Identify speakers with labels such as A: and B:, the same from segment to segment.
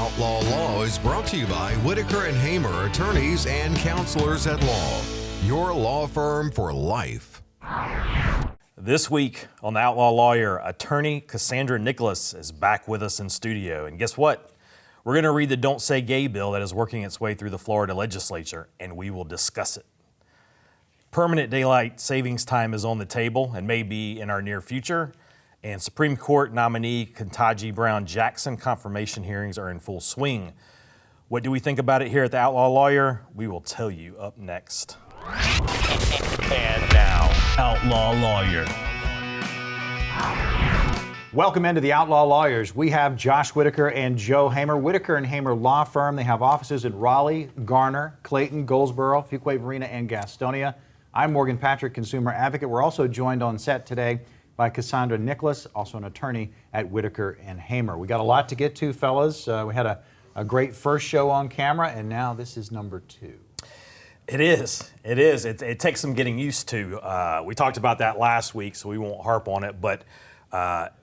A: Outlaw Law is brought to you by Whitaker and Hamer, attorneys and counselors at law. Your law firm for life.
B: This week on the Outlaw Lawyer, attorney Cassandra Nicholas is back with us in studio. And guess what? We're going to read the Don't Say Gay bill that is working its way through the Florida legislature, and we will discuss it. Permanent daylight savings time is on the table and may be in our near future. And Supreme Court nominee Ketanji Brown Jackson confirmation hearings are in full swing. What do we think about it here at the Outlaw Lawyer? We will tell you up next.
C: And now, Outlaw Lawyer.
D: Welcome into the Outlaw Lawyers. We have Josh Whitaker and Joe Hamer. Whitaker and Hamer Law Firm. They have offices in Raleigh, Garner, Clayton, Goldsboro, Fuquay-Varina, and Gastonia. I'm Morgan Patrick, consumer advocate. We're also joined on set today by Cassandra Nicholas, also an attorney at Whitaker and Hamer. We got a lot to get to, fellas. We had a great first show on camera, and now this is number 2.
B: It is. It takes some getting used to. We talked about that last week, so we won't harp on it. But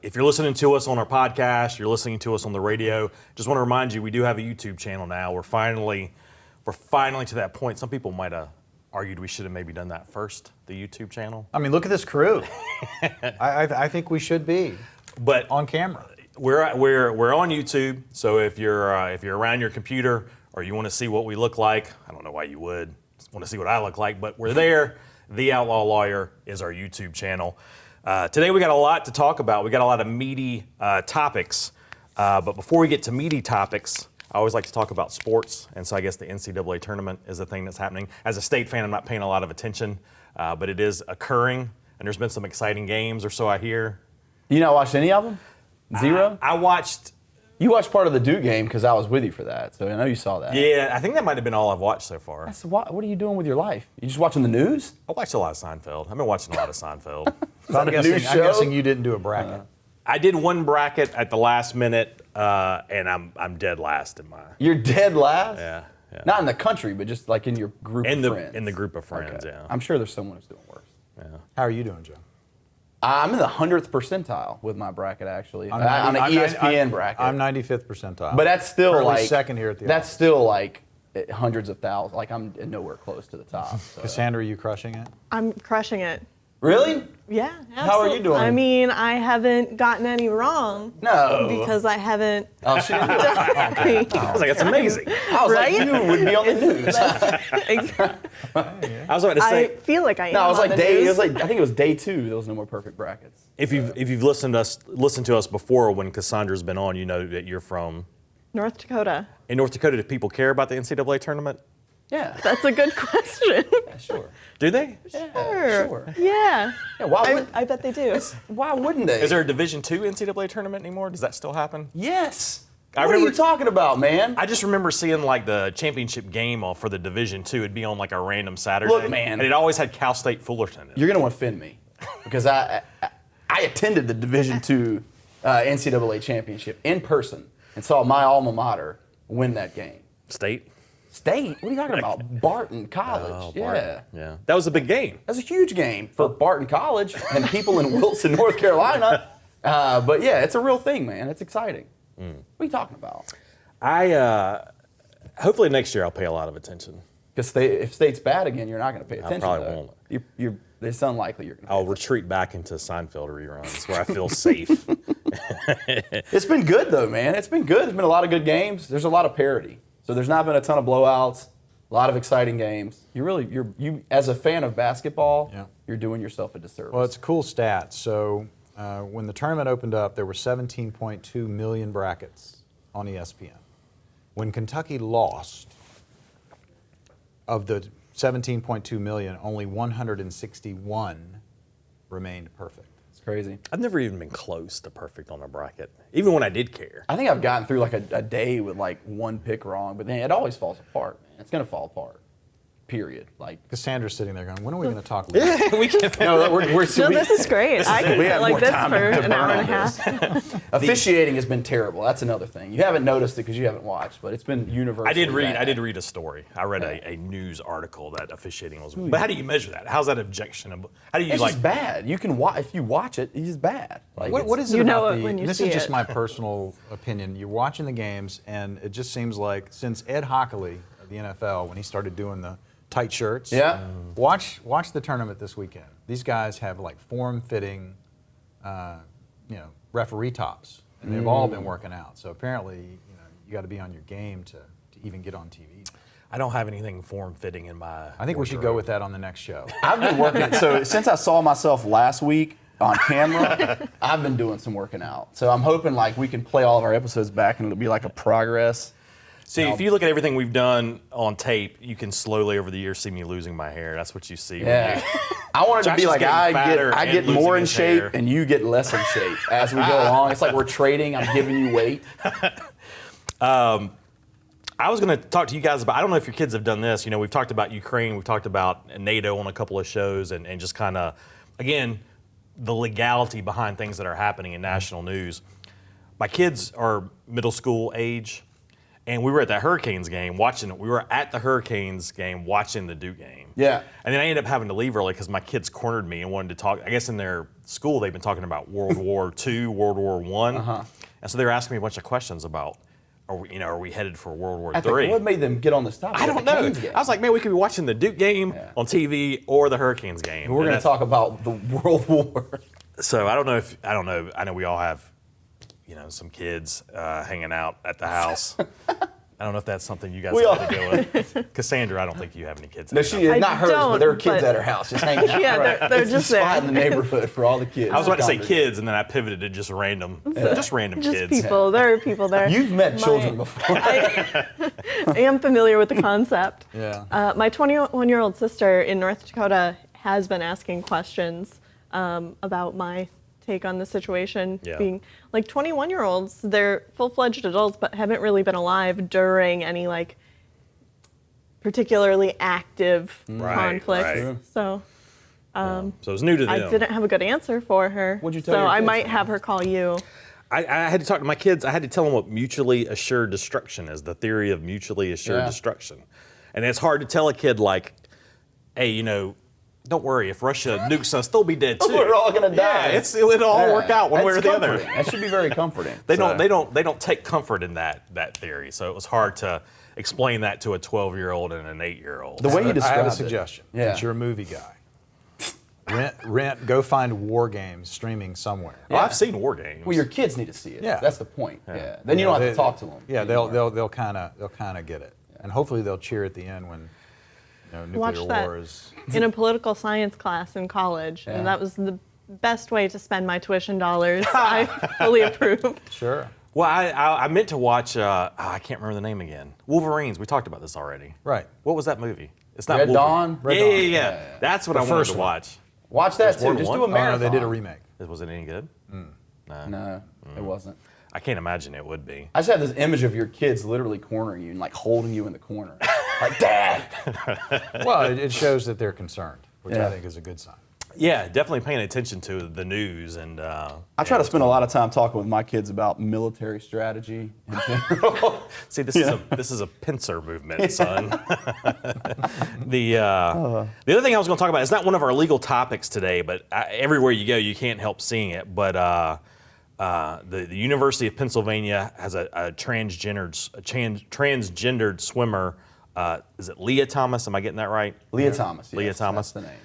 B: if you're listening to us on our podcast, you're listening to us on the radio, just want to remind you, we do have a YouTube channel now. We're finally to that point. Some people might have argued we should have maybe done that first, the YouTube channel.
D: I mean, look at this crew. I think we should be,
B: but
D: on camera.
B: We're on YouTube, so if you're around your computer or you want to see what we look like, I don't know why you would want to see what I look like, but we're there. The Outlaw Lawyer is our YouTube channel. Today we got a lot to talk about. We got a lot of meaty topics, but before we get to meaty topics, I always like to talk about sports, and so I guess the NCAA tournament is the thing that's happening. As a state fan, I'm not paying a lot of attention, but it is occurring, and there's been some exciting games, or so I hear.
E: You not watched any of them? Zero?
B: I watched.
E: You watched part of the Duke game because I was with you for that, so I know you saw that.
B: Yeah, I think that might have been all I've watched so far.
E: What are you doing with your life? You just watching the news?
B: I watched a lot of Seinfeld. I've been watching a lot of Seinfeld.
D: So I'm guessing you didn't do a bracket.
B: I did one bracket at the last minute, and I'm dead last in mine.
E: You're dead last?
B: Yeah.
E: Not in the country, but just like in your group of friends.
B: In the group of friends,
E: Okay.
B: yeah.
E: I'm sure there's someone who's doing worse.
B: Yeah.
D: How are you doing, Joe?
E: I'm in the 100th percentile with my bracket, actually. On an ESPN bracket.
D: I'm 95th percentile.
E: But that's still
D: Currently second here at the
E: That's still like hundreds of thousands. Like I'm nowhere close to the top. So.
D: Cassandra, are you crushing it?
F: I'm crushing it.
E: Really?
F: Yeah, absolutely.
E: How are you doing?
F: I mean, I haven't gotten any wrong.
E: No.
F: Because I haven't.
E: Oh, she didn't do it.
B: I was like, that's amazing.
E: I was
F: Right?
E: like, you would be on the news.
F: Exactly.
B: I was about to say,
F: I feel like I am.
E: No, it was
F: on
E: like
F: the
E: day. It
F: news.
E: was like I think it was day 2. There was no more perfect brackets.
B: if you've listened to us before when Cassandra's been on, you know that you're from
F: North Dakota.
B: in North Dakota. Do people care about the NCAA tournament?
E: Yeah.
F: That's a good question.
E: Yeah, sure.
B: Do they?
E: Sure.
F: Yeah.
E: Yeah, why
F: I bet they do.
E: wouldn't they?
B: Is there a Division II NCAA tournament anymore? Does that still happen?
E: Yes.
B: I
E: What are you
B: remember-
E: talking about, man?
B: I just remember seeing like the championship game for the Division II. It'd be on like a random Saturday.
E: Look, man.
B: And it always had Cal State Fullerton in it.
E: You're going to offend me because I attended the Division II NCAA championship in person and saw my alma mater win that game.
B: State?
E: State? What are you talking about? Barton College.
B: Oh,
E: yeah.
B: Barton. Yeah. That was a big game.
E: That's a huge game for Barton College and people in Wilson, North Carolina. But yeah, it's a real thing, man. It's exciting. What are you talking about?
B: Hopefully next year I'll pay a lot of attention.
E: Because if State's bad again, you're not going to pay attention.
B: probably
E: to it.
B: won't.
E: It's unlikely you're going to.
B: I'll retreat back into Seinfeld reruns where I feel safe.
E: It's been good though, man. It's been good. There's been a lot of good games. There's a lot of parity. So there's not been a ton of blowouts. A lot of exciting games. You as a fan of basketball, you're doing yourself a disservice.
D: Well, it's a cool stat. So when the tournament opened up, there were 17.2 million brackets on ESPN. When Kentucky lost, of the 17.2 million, only 161 remained perfect.
E: It's crazy.
B: I've never even been close to perfect on a bracket, even when I did care.
E: I think I've gotten through like a day with like one pick wrong, but then it always falls apart, man. It's going to fall apart. period. Like,
D: Cassandra's sitting there going, when are we going to talk legal?
E: no, we're
F: No, this is great. I can
E: we
F: sit
E: have
F: like
E: more
F: this
E: time
F: for
E: to
F: an hour
E: burn
F: and a
E: on
F: half.
E: officiating has been terrible. That's another thing. You haven't noticed it because you haven't watched, but it's been universal.
B: I did read a story. I read a news article that officiating was. But how do you measure that? How's that objectionable? How do you
E: It's
B: like?
E: just bad. You can watch if you watch it. It's just bad. Like,
D: What is it
F: You know
D: about
F: it when you
D: this
F: see
D: is just
F: it.
D: my personal opinion. You're watching the games, and it just seems like since Ed Hockley of the NFL, when he started doing the tight shirts,
E: Yeah.
D: watch the tournament this weekend. These guys have like form-fitting, referee tops, and they've all been working out. So apparently, you got to be on your game to even get on TV.
B: I don't have anything form-fitting in my.
D: I think we should go with that on the next show.
E: I've been working. So since I saw myself last week on camera, I've been doing some working out. So I'm hoping like we can play all of our episodes back and it'll be like a progress.
B: See, if you look at everything we've done on tape, you can slowly over the years see me losing my hair. That's what you see.
E: Yeah. I want it to
B: Josh
E: be
B: is
E: like
B: getting
E: I
B: fatter
E: get
B: and
E: more
B: losing
E: in
B: his
E: shape
B: hair.
E: and you get less in shape as we go along. It's like we're trading. I'm giving you weight.
B: I was going to talk to you guys about, I don't know if your kids have done this. We've talked about Ukraine, we've talked about NATO on a couple of shows, and just kind of, again, the legality behind things that are happening in national news. My kids are middle school age, and we were at the Hurricanes game watching it. We were at the Hurricanes game watching the Duke game.
E: Yeah.
B: And then I ended up having to leave early because my kids cornered me and wanted to talk. I guess in their school they've been talking about World War II, World War I. And so they were asking me a bunch of questions about, are we headed for World War III?
E: What made them get on this topic?
B: I don't know. I was like, man, we could be watching the Duke game on TV or the Hurricanes game.
E: We're going to talk about the World War.
B: So I don't know. I know we all have, some kids hanging out at the house. I don't know if that's something you guys have to deal with. Cassandra, I don't think you have any kids.
E: No, she is not hers, but there are kids
F: but-
E: at her house just hanging out.
F: Yeah, they're
E: It's
F: just
E: the spot
F: there.
E: in the neighborhood for all the kids.
B: I was about to say kids, and then I pivoted to just random
F: Just
B: kids.
F: people. There are people there.
E: You've met children before.
F: I am familiar with the concept.
D: Yeah.
F: My 21-year-old sister in North Dakota has been asking questions about my take on the situation.
B: Yeah.
F: Being like 21-year-olds, they're full-fledged adults, but haven't really been alive during any like particularly active conflicts.
B: right.
F: So
B: So it's new to them.
F: I didn't have a good answer for her.
E: What'd you tell
F: so
E: your
F: I
E: kids
F: might
E: then?
F: have her call you.
B: I had to talk to my kids. I had to tell them what mutually assured destruction is, the theory of mutually assured
E: Yeah.
B: destruction. And it's hard to tell a kid like, hey, don't worry, if Russia nukes us, they'll be dead too.
E: We're all gonna die.
B: Yeah, it'll all work out one way or
E: That's
B: the other.
E: comforting. That should be very comforting.
B: They don't take comfort in that theory. So it was hard to explain that to a 12-year-old and an 8-year-old.
E: The way you
D: I
E: described
D: have a
E: it.
D: suggestion.
E: Yeah.
D: Since you're a movie guy. Go find War Games streaming somewhere.
B: Well, I've seen War Games.
E: Well, your kids need to see it.
D: Yeah.
E: That's the point. Yeah. Then you don't have to talk to them.
D: Yeah,
E: anymore.
D: they'll kind of get it, and hopefully they'll cheer at the end when
F: Watch
D: nuclear
F: that.
D: war is.
F: in a political science class in college,
E: Yeah.
F: and that was the best way to spend my tuition dollars. I fully approve.
D: Sure.
B: Well, I meant to watch, I can't remember the name again. Wolverines. We talked about this already.
D: Right.
B: What was that movie? It's not
E: Red
B: Wolverine.
E: Dawn?
D: Red
B: Yeah,
D: Dawn.
B: yeah, yeah.
E: Yeah.
B: That's what I wanted
D: first
B: to
D: one.
B: watch.
E: Watch that
B: More
E: too.
B: than
E: Just
B: one?
E: do a
D: Oh, no,
E: marathon.
D: they did a remake.
B: Was it any good?
E: No, it wasn't.
B: I can't imagine it would be.
E: I just have this image of your kids literally cornering you and like holding you in the corner. Like, Dad!
D: Well, it shows that they're concerned, which
E: Yeah.
D: I think is a good sign.
B: Yeah, definitely paying attention to the news and.
E: I try to spend a lot of time talking with my kids about military strategy in general.
B: See, this is a pincer movement, son. The other thing I was going to talk about, it's not one of our legal topics today, but everywhere you go, you can't help seeing it. But the University of Pennsylvania has a transgendered swimmer. Is it Leah Thomas? Am I getting that right?
E: Leah Thomas.
B: Leah
E: yes,
B: Thomas.
E: That's the name.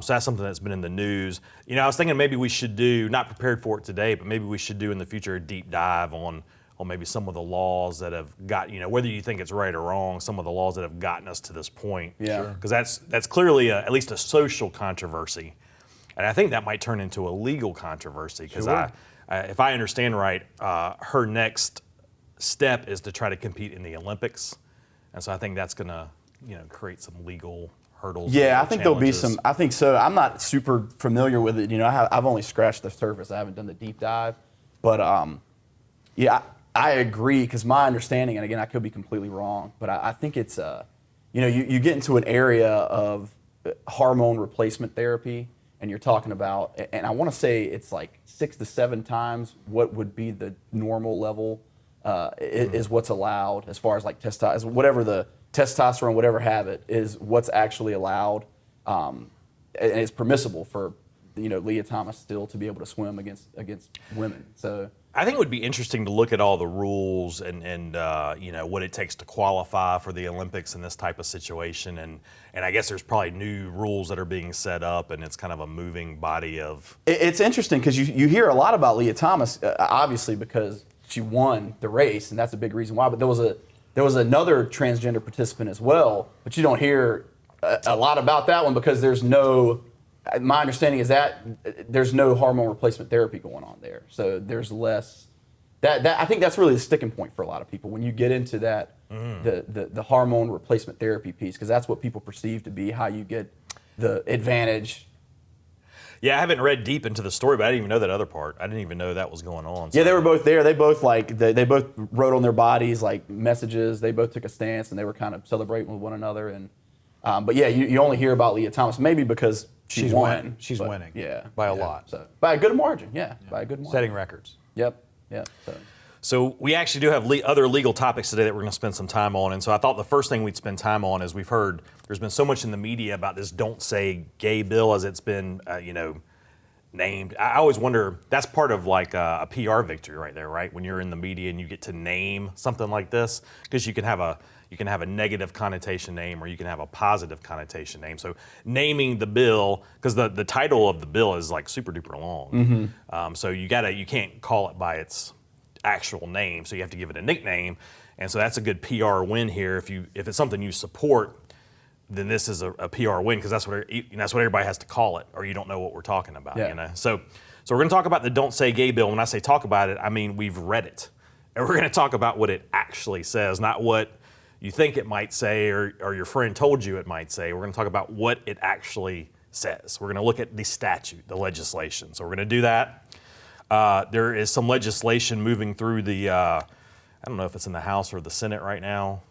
B: So that's something that's been in the news. I was thinking maybe we should do, not prepared for it today, but maybe we should do in the future a deep dive on maybe some of the laws that have got, whether you think it's right or wrong, some of the laws that have gotten us to this point.
E: Yeah. Sure.
B: Because that's clearly at least a social controversy. And I think that might turn into a legal controversy because if I understand right, her next step is to try to compete in the Olympics. And so I think that's going to, create some legal hurdles.
E: Yeah, I
B: and
E: think there'll be
B: challenges.
E: some. I think so. I'm not super familiar with it. I've only scratched the surface. I haven't done the deep dive. But yeah, I agree because my understanding, and again, I could be completely wrong, but I think it's you get into an area of hormone replacement therapy, and you're talking about, and I want to say it's like 6 to 7 times what would be the normal level is what's allowed as far as like whatever the testosterone, whatever have it, is what's actually allowed, and it's permissible for Lia Thomas still to be able to swim against women. So
B: I think it would be interesting to look at all the rules and what it takes to qualify for the Olympics in this type of situation, and I guess there's probably new rules that are being set up, and it's kind of a moving body of.
E: It's interesting because you hear a lot about Lia Thomas, obviously because she won the race, and that's a big reason why. But there was another transgender participant as well, but you don't hear a lot about that one because there's no. My understanding is that there's no hormone replacement therapy going on there, so there's less. That I think that's really the sticking point for a lot of people when you get into that the hormone replacement therapy piece, because that's what people perceive to be how you get the advantage.
B: Yeah, I haven't read deep into the story, but I didn't even know that other part. I didn't even know that was going on. So.
E: Yeah, they were both there. They both they both wrote on their bodies like messages. They both took a stance, and they were kind of celebrating with one another. And but yeah, you only hear about Lia Thomas maybe because she's won.
D: She's winning.
E: Yeah,
D: by a lot.
E: So by a good margin. Yeah, by a good margin.
D: Setting records.
E: Yep.
B: So we actually do have other legal topics today that we're going to spend some time on. And so I thought the first thing we'd spend time on is we've heard there's been so much in the media about this "Don't Say Gay" bill as it's been named. I always wonder, that's part of like a PR victory right there, right? When you're in the media and you get to name something like this, because you can have a negative connotation name or you can have a positive connotation name. So naming the bill, because the title of the bill is like super duper long.
E: Mm-hmm.
B: So you can't call it by its actual name, so you have to give it a nickname. And so that's a good PR win here. If it's something you support, then this is a PR win, because that's what everybody has to call it, or you don't know what we're talking about.
E: Yeah.
B: So we're going to talk about the "Don't Say Gay" bill. When I say talk about it, I mean we've read it, and we're going to talk about what it actually says, not what you think it might say or your friend told you it might say. We're going to talk about what it actually says. We're going to look at the statute, the legislation. So we're going to do that. There is some legislation moving through the. I don't know if it's in the House or the Senate right now.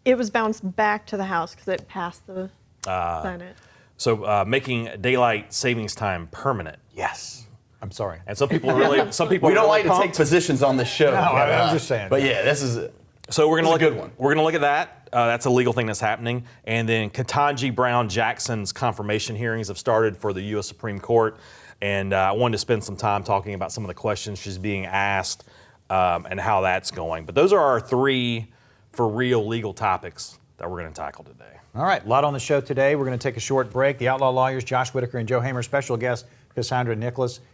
F: It was bounced back to the House because it passed the Senate.
B: So making daylight savings time permanent.
D: Yes. I'm sorry.
B: And some people we don't
E: like to take positions on this show.
D: No, I'm just saying.
E: But yeah, this is.
B: So we're going to look
E: good one.
B: We're going to look at that. That's a legal thing that's happening. And then Ketanji Brown Jackson's confirmation hearings have started for the U.S. Supreme Court. And I wanted to spend some time talking about some of the questions she's being asked and how that's going. But those are our 3 for real legal topics that we're going to tackle today.
D: All right, a lot on the show today. We're going to take a short break. The Outlaw Lawyers, Josh Whitaker and Joe Hamer. Special guest Cassandra J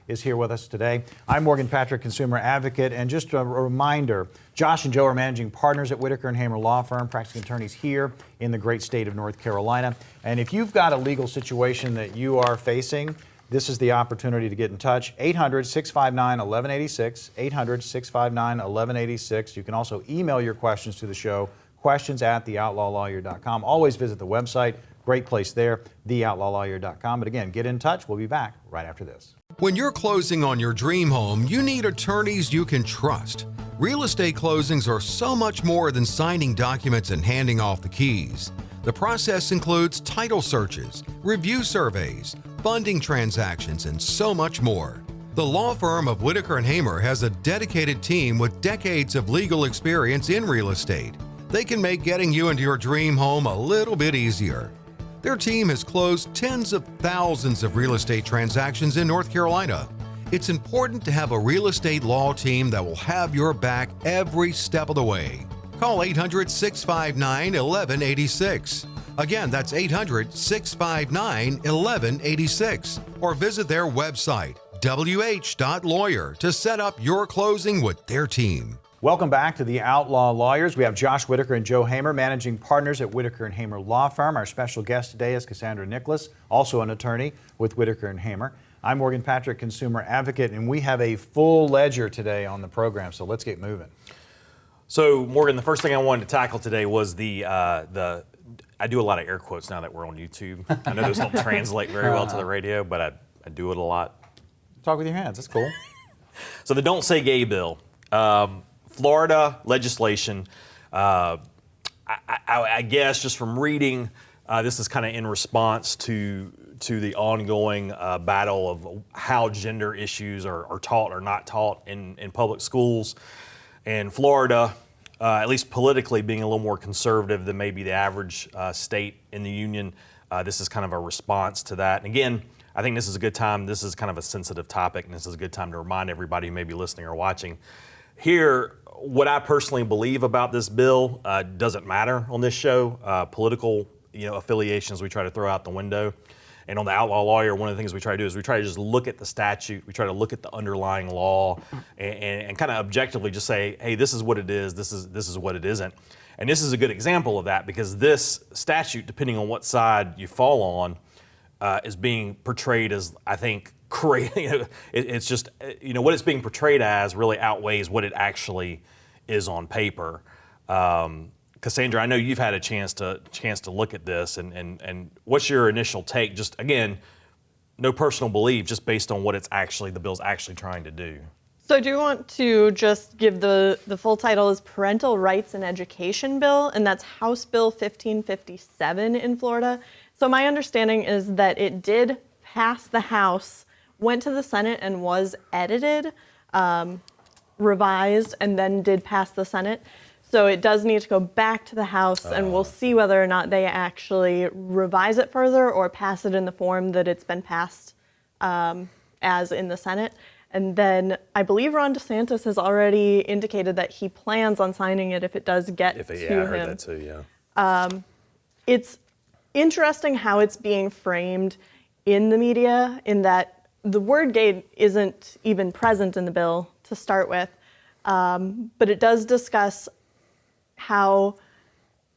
D: is here with us today. I'm Morgan Patrick, consumer advocate. And just a reminder, Josh and Joe are managing partners at Whitaker and Hamer Law Firm, practicing attorneys here in the great state of North Carolina. And if you've got a legal situation that you are facing, this is the opportunity to get in touch. 800-659-1186, 800-659-1186. You can also email your questions to the show, questions@theoutlawlawyer.com. Always visit the website. Great place there, theoutlawlawyer.com. But again, get in touch. We'll be back right after this.
A: When you're closing on your dream home, you need attorneys you can trust. Real estate closings are so much more than signing documents and handing off the keys. The process includes title searches, review surveys, funding transactions, and so much more. The law firm of Whitaker and Hamer has a dedicated team with decades of legal experience in real estate. They can make getting you into your dream home a little bit easier. Their team has closed tens of thousands of real estate transactions in North Carolina. It's important to have a real estate law team that will have your back every step of the way. Call 800-659-1186. Again, that's 800-659-1186. Or visit their website, wh.lawyer, to set up your closing with their team.
D: Welcome back to the Outlaw Lawyers. We have Josh Whitaker and Joe Hamer, managing partners at Whitaker and Hamer Law Firm. Our special guest today is Cassandra J, also an attorney with Whitaker and Hamer. I'm Morgan Patrick, consumer advocate, and we have a full ledger today on the program, so let's get moving.
B: So, Morgan, the first thing I wanted to tackle today was I do a lot of air quotes now that we're on YouTube. I know those don't translate very well to the radio, but I do it a lot.
D: Talk with your hands, that's cool.
B: So the "Don't Say Gay" bill. Florida legislation. I I guess just from reading, this is kind of in response to the ongoing battle of how gender issues are taught or not taught in public schools. And Florida, at least politically, being a little more conservative than maybe the average state in the union, this is kind of a response to that. And again, I think this is a good time. This is kind of a sensitive topic, and this is a good time to remind everybody who may be listening or watching. Here, what I personally believe about this bill doesn't matter on this show. Political, affiliations we try to throw out the window. And on the Outlaw Lawyer, one of the things we try to do is we try to just look at the statute. We try to look at the underlying law and kind of objectively just say, hey, this is what it is. This is what it isn't. And this is a good example of that because this statute, depending on what side you fall on, is being portrayed as, I think, crazy. It's just, what it's being portrayed as really outweighs what it actually is on paper. Cassandra, I know you've had a chance to look at this, and what's your initial take? Just again, no personal belief, just based on what the bill's actually trying to do.
F: So I do want to just give the full title is Parental Rights and Education Bill, and that's House Bill 1557 in Florida. So my understanding is that it did pass the House, went to the Senate and was edited, revised, and then did pass the Senate. So it does need to go back to the House, and we'll see whether or not they actually revise it further or pass it in the form that it's been passed as in the Senate. And then I believe Ron DeSantis has already indicated that he plans on signing it if it does get to him.
B: I heard that too, yeah.
F: It's interesting how it's being framed in the media, in that the word gay isn't even present in the bill to start with, but it does discuss how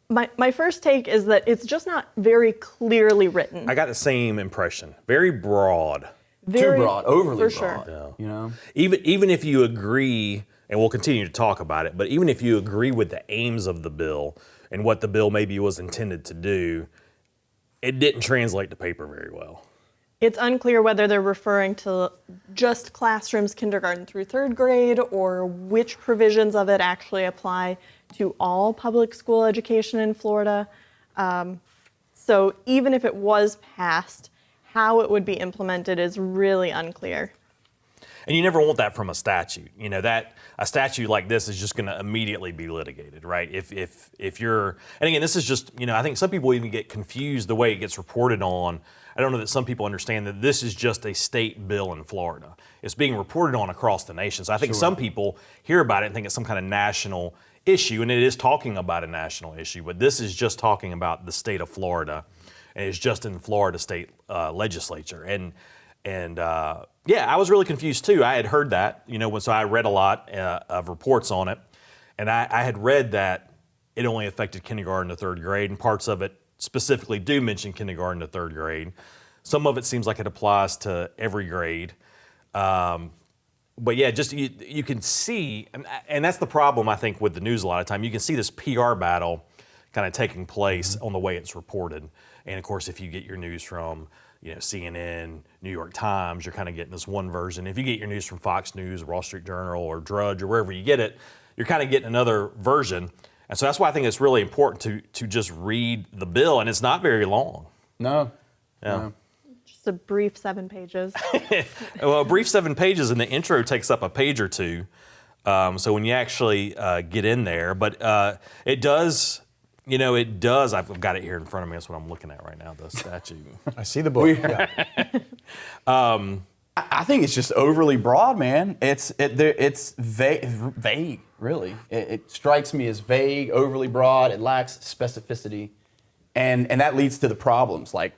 F: my first take is that it's just not very clearly written.
B: I got the same impression. Very broad.
E: Too broad, overly
F: for
E: broad.
F: Sure.
B: Yeah. Even if you agree, and we'll continue to talk about it, but even if you agree with the aims of the bill and what the bill maybe was intended to do, it didn't translate to paper very well.
F: It's unclear whether they're referring to just classrooms kindergarten through third grade or which provisions of it actually apply to all public school education in Florida. So even if it was passed, how it would be implemented is really unclear.
B: And you never want that from a statute. That a statute like this is just going to immediately be litigated, right? If you're, and again, this is just, I think some people even get confused the way it gets reported on. I don't know that some people understand that this is just a state bill in Florida. It's being reported on across the nation. So I think some people hear about it and think it's some kind of national issue, and it is talking about a national issue, but this is just talking about the state of Florida, and it's just in the Florida state legislature. And I was really confused too. I had heard that, so I read a lot of reports on it, and I had read that it only affected kindergarten to third grade, and parts of it specifically do mention kindergarten to third grade. Some of it seems like it applies to every grade. But yeah, just you can see, and that's the problem I think with the news a lot of time. You can see this PR battle kind of taking place on the way it's reported. And of course, if you get your news from CNN, New York Times, you're kind of getting this one version. If you get your news from Fox News, Wall Street Journal, or Drudge, or wherever you get it, you're kind of getting another version. And so that's why I think it's really important to just read the bill, and it's not very long.
E: No.
B: Yeah.
E: No.
F: Just a brief 7 pages.
B: Well, a brief 7 pages, and the intro takes up a page or two. So when you actually get in there, but it does. I've got it here in front of me. That's what I'm looking at right now, the statute.
D: I see the book.
E: I think it's just overly broad, man. It's vague, really. It strikes me as vague, overly broad. It lacks specificity, and that leads to the problems. A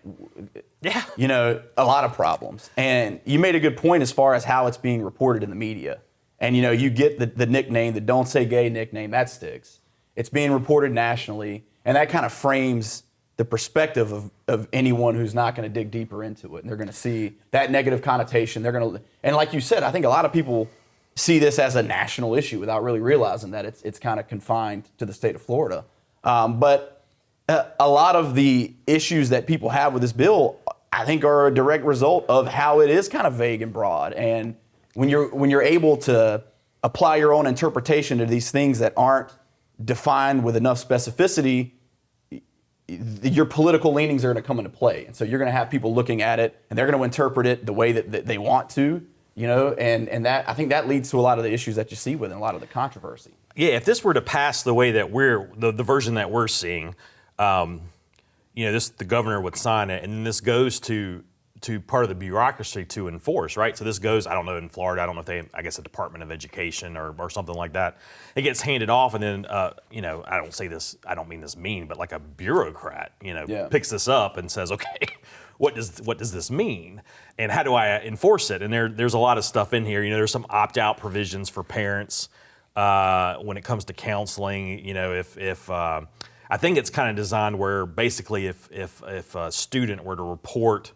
E: lot of problems. And you made a good point as far as how it's being reported in the media. And you get the nickname, the "Don't Say Gay" nickname, that sticks. It's being reported nationally, and that kind of frames the perspective of anyone who's not going to dig deeper into it. And they're going to see that negative connotation. And like you said, I think a lot of people see this as a national issue without really realizing that it's kind of confined to the state of Florida. But a lot of the issues that people have with this bill, I think, are a direct result of how it is kind of vague and broad. And when you're able to apply your own interpretation to these things that aren't defined with enough specificity, your political leanings are going to come into play. And so you're going to have people looking at it, and they're going to interpret it the way that they want to, and that I think that leads to a lot of the issues that you see with it, and a lot of the controversy.
B: Yeah, if this were to pass the way that the version that we're seeing, the governor would sign it, and then this goes to part of the bureaucracy to enforce, right? So this goes, I don't know, in Florida, I don't know if I guess a Department of Education or something like that. It gets handed off, and then, I don't mean this mean, but like a bureaucrat, picks this up and says, okay, what does this mean? And how do I enforce it? And there's a lot of stuff in here. There's some opt-out provisions for parents when it comes to counseling. If I think it's kind of designed where basically if a student were to report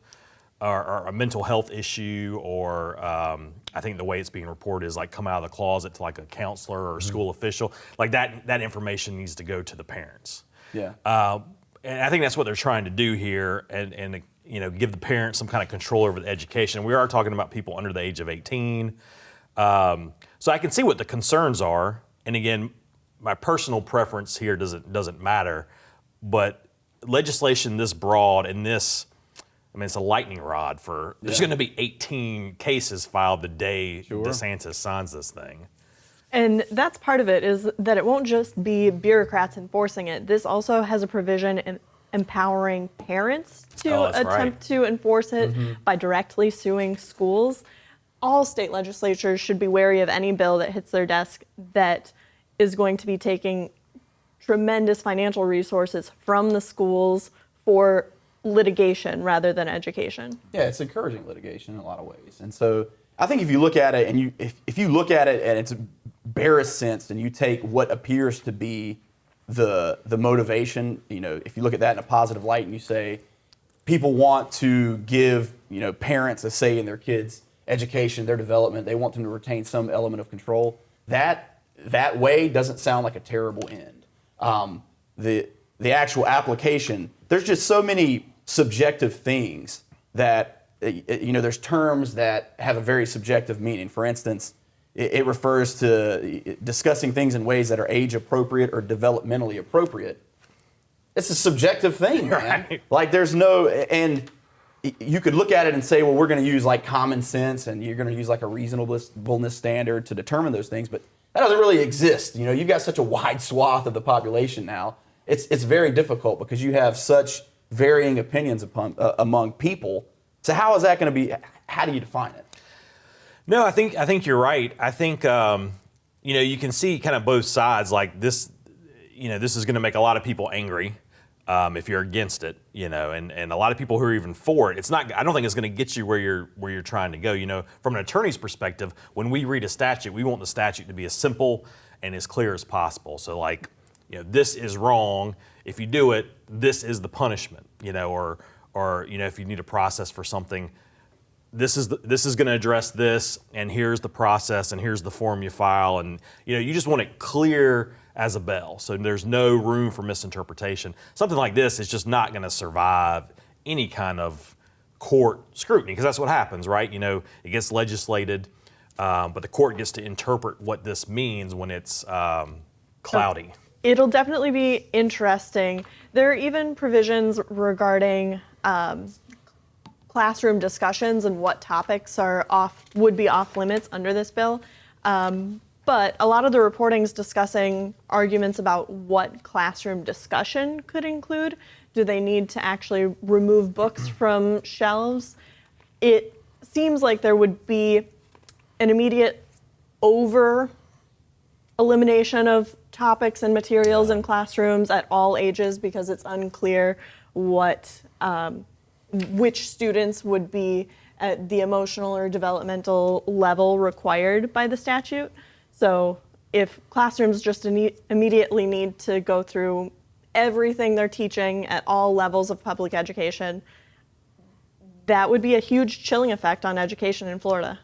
B: or a mental health issue, or I think the way it's being reported is like come out of the closet to like a counselor or a school official, like that information needs to go to the parents.
E: Yeah.
B: And I think that's what they're trying to do here, and give the parents some kind of control over the education. We are talking about people under the age of 18. So I can see what the concerns are, and again, my personal preference here doesn't matter, but legislation this broad and this, it's a lightning rod for, there's going to be 18 cases filed the day DeSantis signs this thing.
F: And that's part of it, is that it won't just be bureaucrats enforcing it. This also has a provision in empowering parents to attempt to enforce it by directly suing schools. All state legislatures should be wary of any bill that hits their desk that is going to be taking tremendous financial resources from the schools for litigation rather than education.
E: Yeah, it's encouraging litigation in a lot of ways. And so I think if you look at it, and if you look at it at its barest sense, and you take what appears to be the motivation, if you look at that in a positive light and you say people want to give parents a say in their kids' education, their development, they want them to retain some element of control, that way doesn't sound like a terrible end. The actual application, there's just so many subjective things that, there's terms that have a very subjective meaning. For instance, it refers to discussing things in ways that are age appropriate or developmentally appropriate. It's a subjective thing, man.
B: Right.
E: Like there's no, and you could look at it and say, well, we're going to use like common sense, and you're going to use like a reasonableness standard to determine those things, but that doesn't really exist. You've got such a wide swath of the population now. It's very difficult because you have such varying opinions among people. So how is that going to be? How do you define it?
B: No, I think you're right. I think you can see kind of both sides. Like this, this is going to make a lot of people angry if you're against it. And a lot of people who are even for it. It's not. I don't think it's going to get you where you're trying to go. From an attorney's perspective, when we read a statute, we want the statute to be as simple and as clear as possible. So like, this is wrong. If you do it, this is the punishment. Or if you need a process for something, this is going to address this, and here's the process, and here's the form you file, and you just want it clear as a bell, so there's no room for misinterpretation. Something like this is just not going to survive any kind of court scrutiny, because that's what happens, right? It gets legislated, but the court gets to interpret what this means when it's cloudy.
F: It'll definitely be interesting. There are even provisions regarding classroom discussions and what topics would be off limits under this bill. But a lot of the reporting is discussing arguments about what classroom discussion could include. Do they need to actually remove books from shelves? It seems like there would be an immediate elimination of topics and materials in classrooms at all ages, because it's unclear which students would be at the emotional or developmental level required by the statute. So if classrooms just immediately need to go through everything they're teaching at all levels of public education, that would be a huge chilling effect on education in Florida.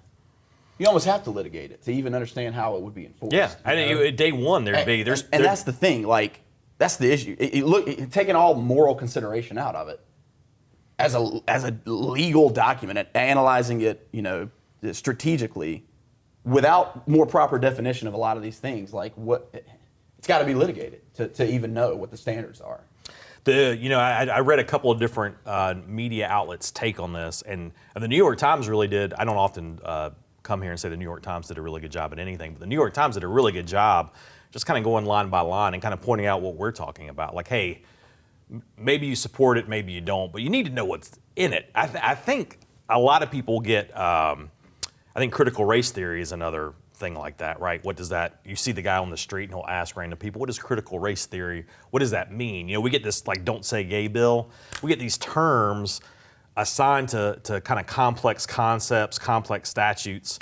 E: You almost have to litigate it to even understand how it would be enforced.
B: Yeah, I think day one there's
E: that's the thing. Like that's the issue. Taking all moral consideration out of it, as a legal document, and analyzing it, strategically, without more proper definition of a lot of these things, like it's got to be litigated to even know what the standards are.
B: I read a couple of different media outlets' take on this, and the New York Times really did. I don't often come here and say the New York Times did a really good job at anything, but the New York Times did a really good job just kind of going line by line and kind of pointing out what we're talking about. Like, hey, maybe you support it, maybe you don't, but you need to know what's in it. I think a lot of people get, I think critical race theory is another thing like that, right? What does that, you see the guy on the street and he'll ask random people, what is critical race theory? What does that mean? We get this like don't say gay bill. We get these terms assigned to kind of complex concepts, complex statutes,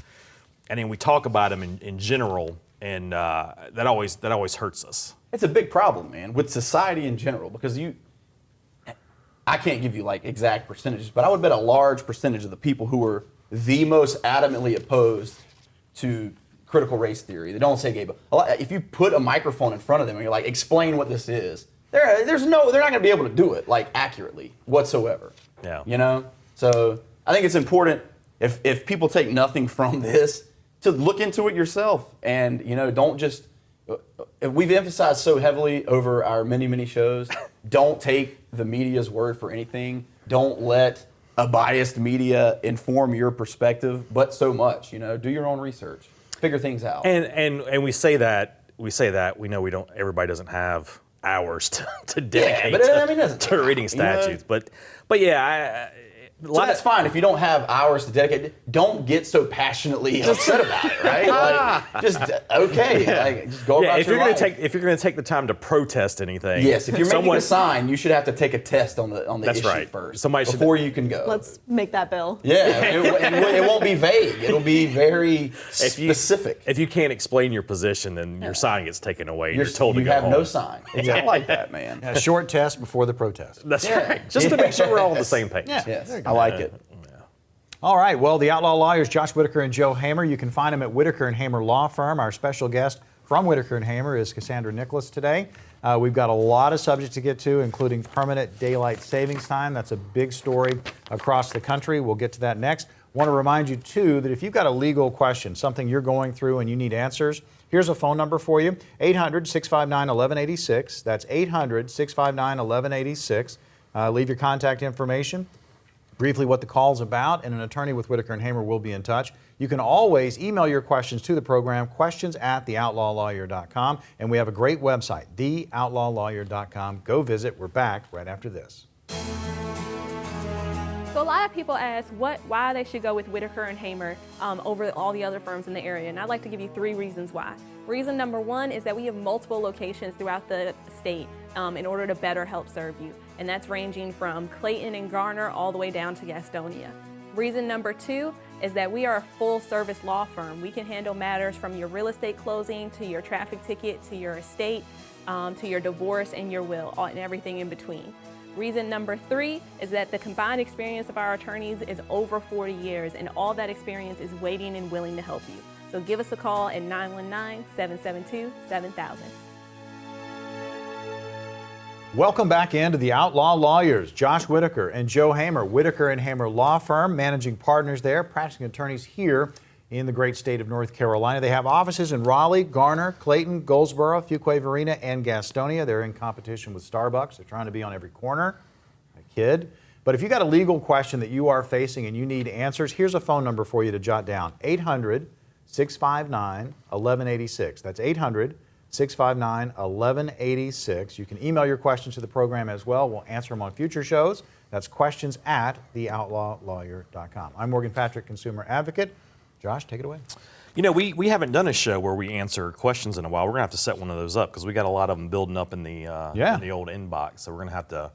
B: and then we talk about them in general, and that always hurts us.
E: It's a big problem, man, with society in general, because I can't give you like exact percentages, but I would bet a large percentage of the people who are the most adamantly opposed to critical race theory, they don't say gay, but if you put a microphone in front of them and you're like, explain what this is, they're not going to be able to do it like accurately whatsoever.
B: Yeah.
E: So I think it's important if people take nothing from this to look into it yourself, and don't just. We've emphasized so heavily over our many shows. Don't take the media's word for anything. Don't let a biased media inform your perspective, but so much. Do your own research, figure things out.
B: And we say that we know everybody doesn't have hours to dedicate to reading statutes, but yeah,
E: so that's fine if you don't have hours to dedicate. Don't get so passionately upset about it, right? Just go about your life.
B: If you're going to take the time to protest anything,
E: yes. If you're making a sign, you should have to take a test on the issue first. Before you can go.
F: Let's make that bill.
E: Yeah, it won't be vague. It'll be very specific.
B: If you can't explain your position, then your sign gets taken away. You're told to go home.
E: You have no sign. I like that, man.
D: A short test before the protest.
B: That's right. Just to make sure we're all on the same page.
E: Yes. I like it.
D: All right. Well, the Outlaw Lawyers, Josh Whitaker and Joe Hamer. You can find them at Whitaker and Hamer Law Firm. Our special guest from Whitaker and Hamer is Cassandra Nicholas today. We've got a lot of subjects to get to, including permanent daylight savings time. That's a big story across the country. We'll get to that next. Want to remind you, too, that if you've got a legal question, something you're going through and you need answers, here's a phone number for you, 800-659-1186. That's 800-659-1186. Leave your contact information, briefly what the call's about, and an attorney with Whitaker and Hamer will be in touch. You can always email your questions to the program, questions@theoutlawlawyer.com, and we have a great website, theoutlawlawyer.com. Go visit. We're back right after this.
G: So a lot of people ask why they should go with Whitaker and Hamer over all the other firms in the area, and I'd like to give you 3 reasons why. Reason number 1 is that we have multiple locations throughout the state in order to better help serve you, and that's ranging from Clayton and Garner all the way down to Gastonia. Reason number 2 is that we are a full-service law firm. We can handle matters from your real estate closing to your traffic ticket to your estate to your divorce and your will, and everything in between. Reason number 3 is that the combined experience of our attorneys is over 40 years, and all that experience is waiting and willing to help you. So give us a call at 919-772-7000.
D: Welcome back into the Outlaw Lawyers. Josh Whitaker and Joe Hamer, Whitaker and Hamer Law Firm, managing partners there, practicing attorneys here in the great state of North Carolina. They have offices in Raleigh, Garner, Clayton, Goldsboro, Fuquay-Varina, and Gastonia. They're in competition with Starbucks. They're trying to be on every corner. I kid. But if you got a legal question that you are facing and you need answers, here's a phone number for you to jot down. 800-659-1186. That's 800-659-1186. You can email your questions to the program as well. We'll answer them on future shows. That's questions@theoutlawlawyer.com. I'm Morgan Patrick, consumer advocate. Josh, take it away.
B: We haven't done a show where we answer questions in a while. We're going to have to set one of those up because we got a lot of them building up in the old inbox. So we're going to have to,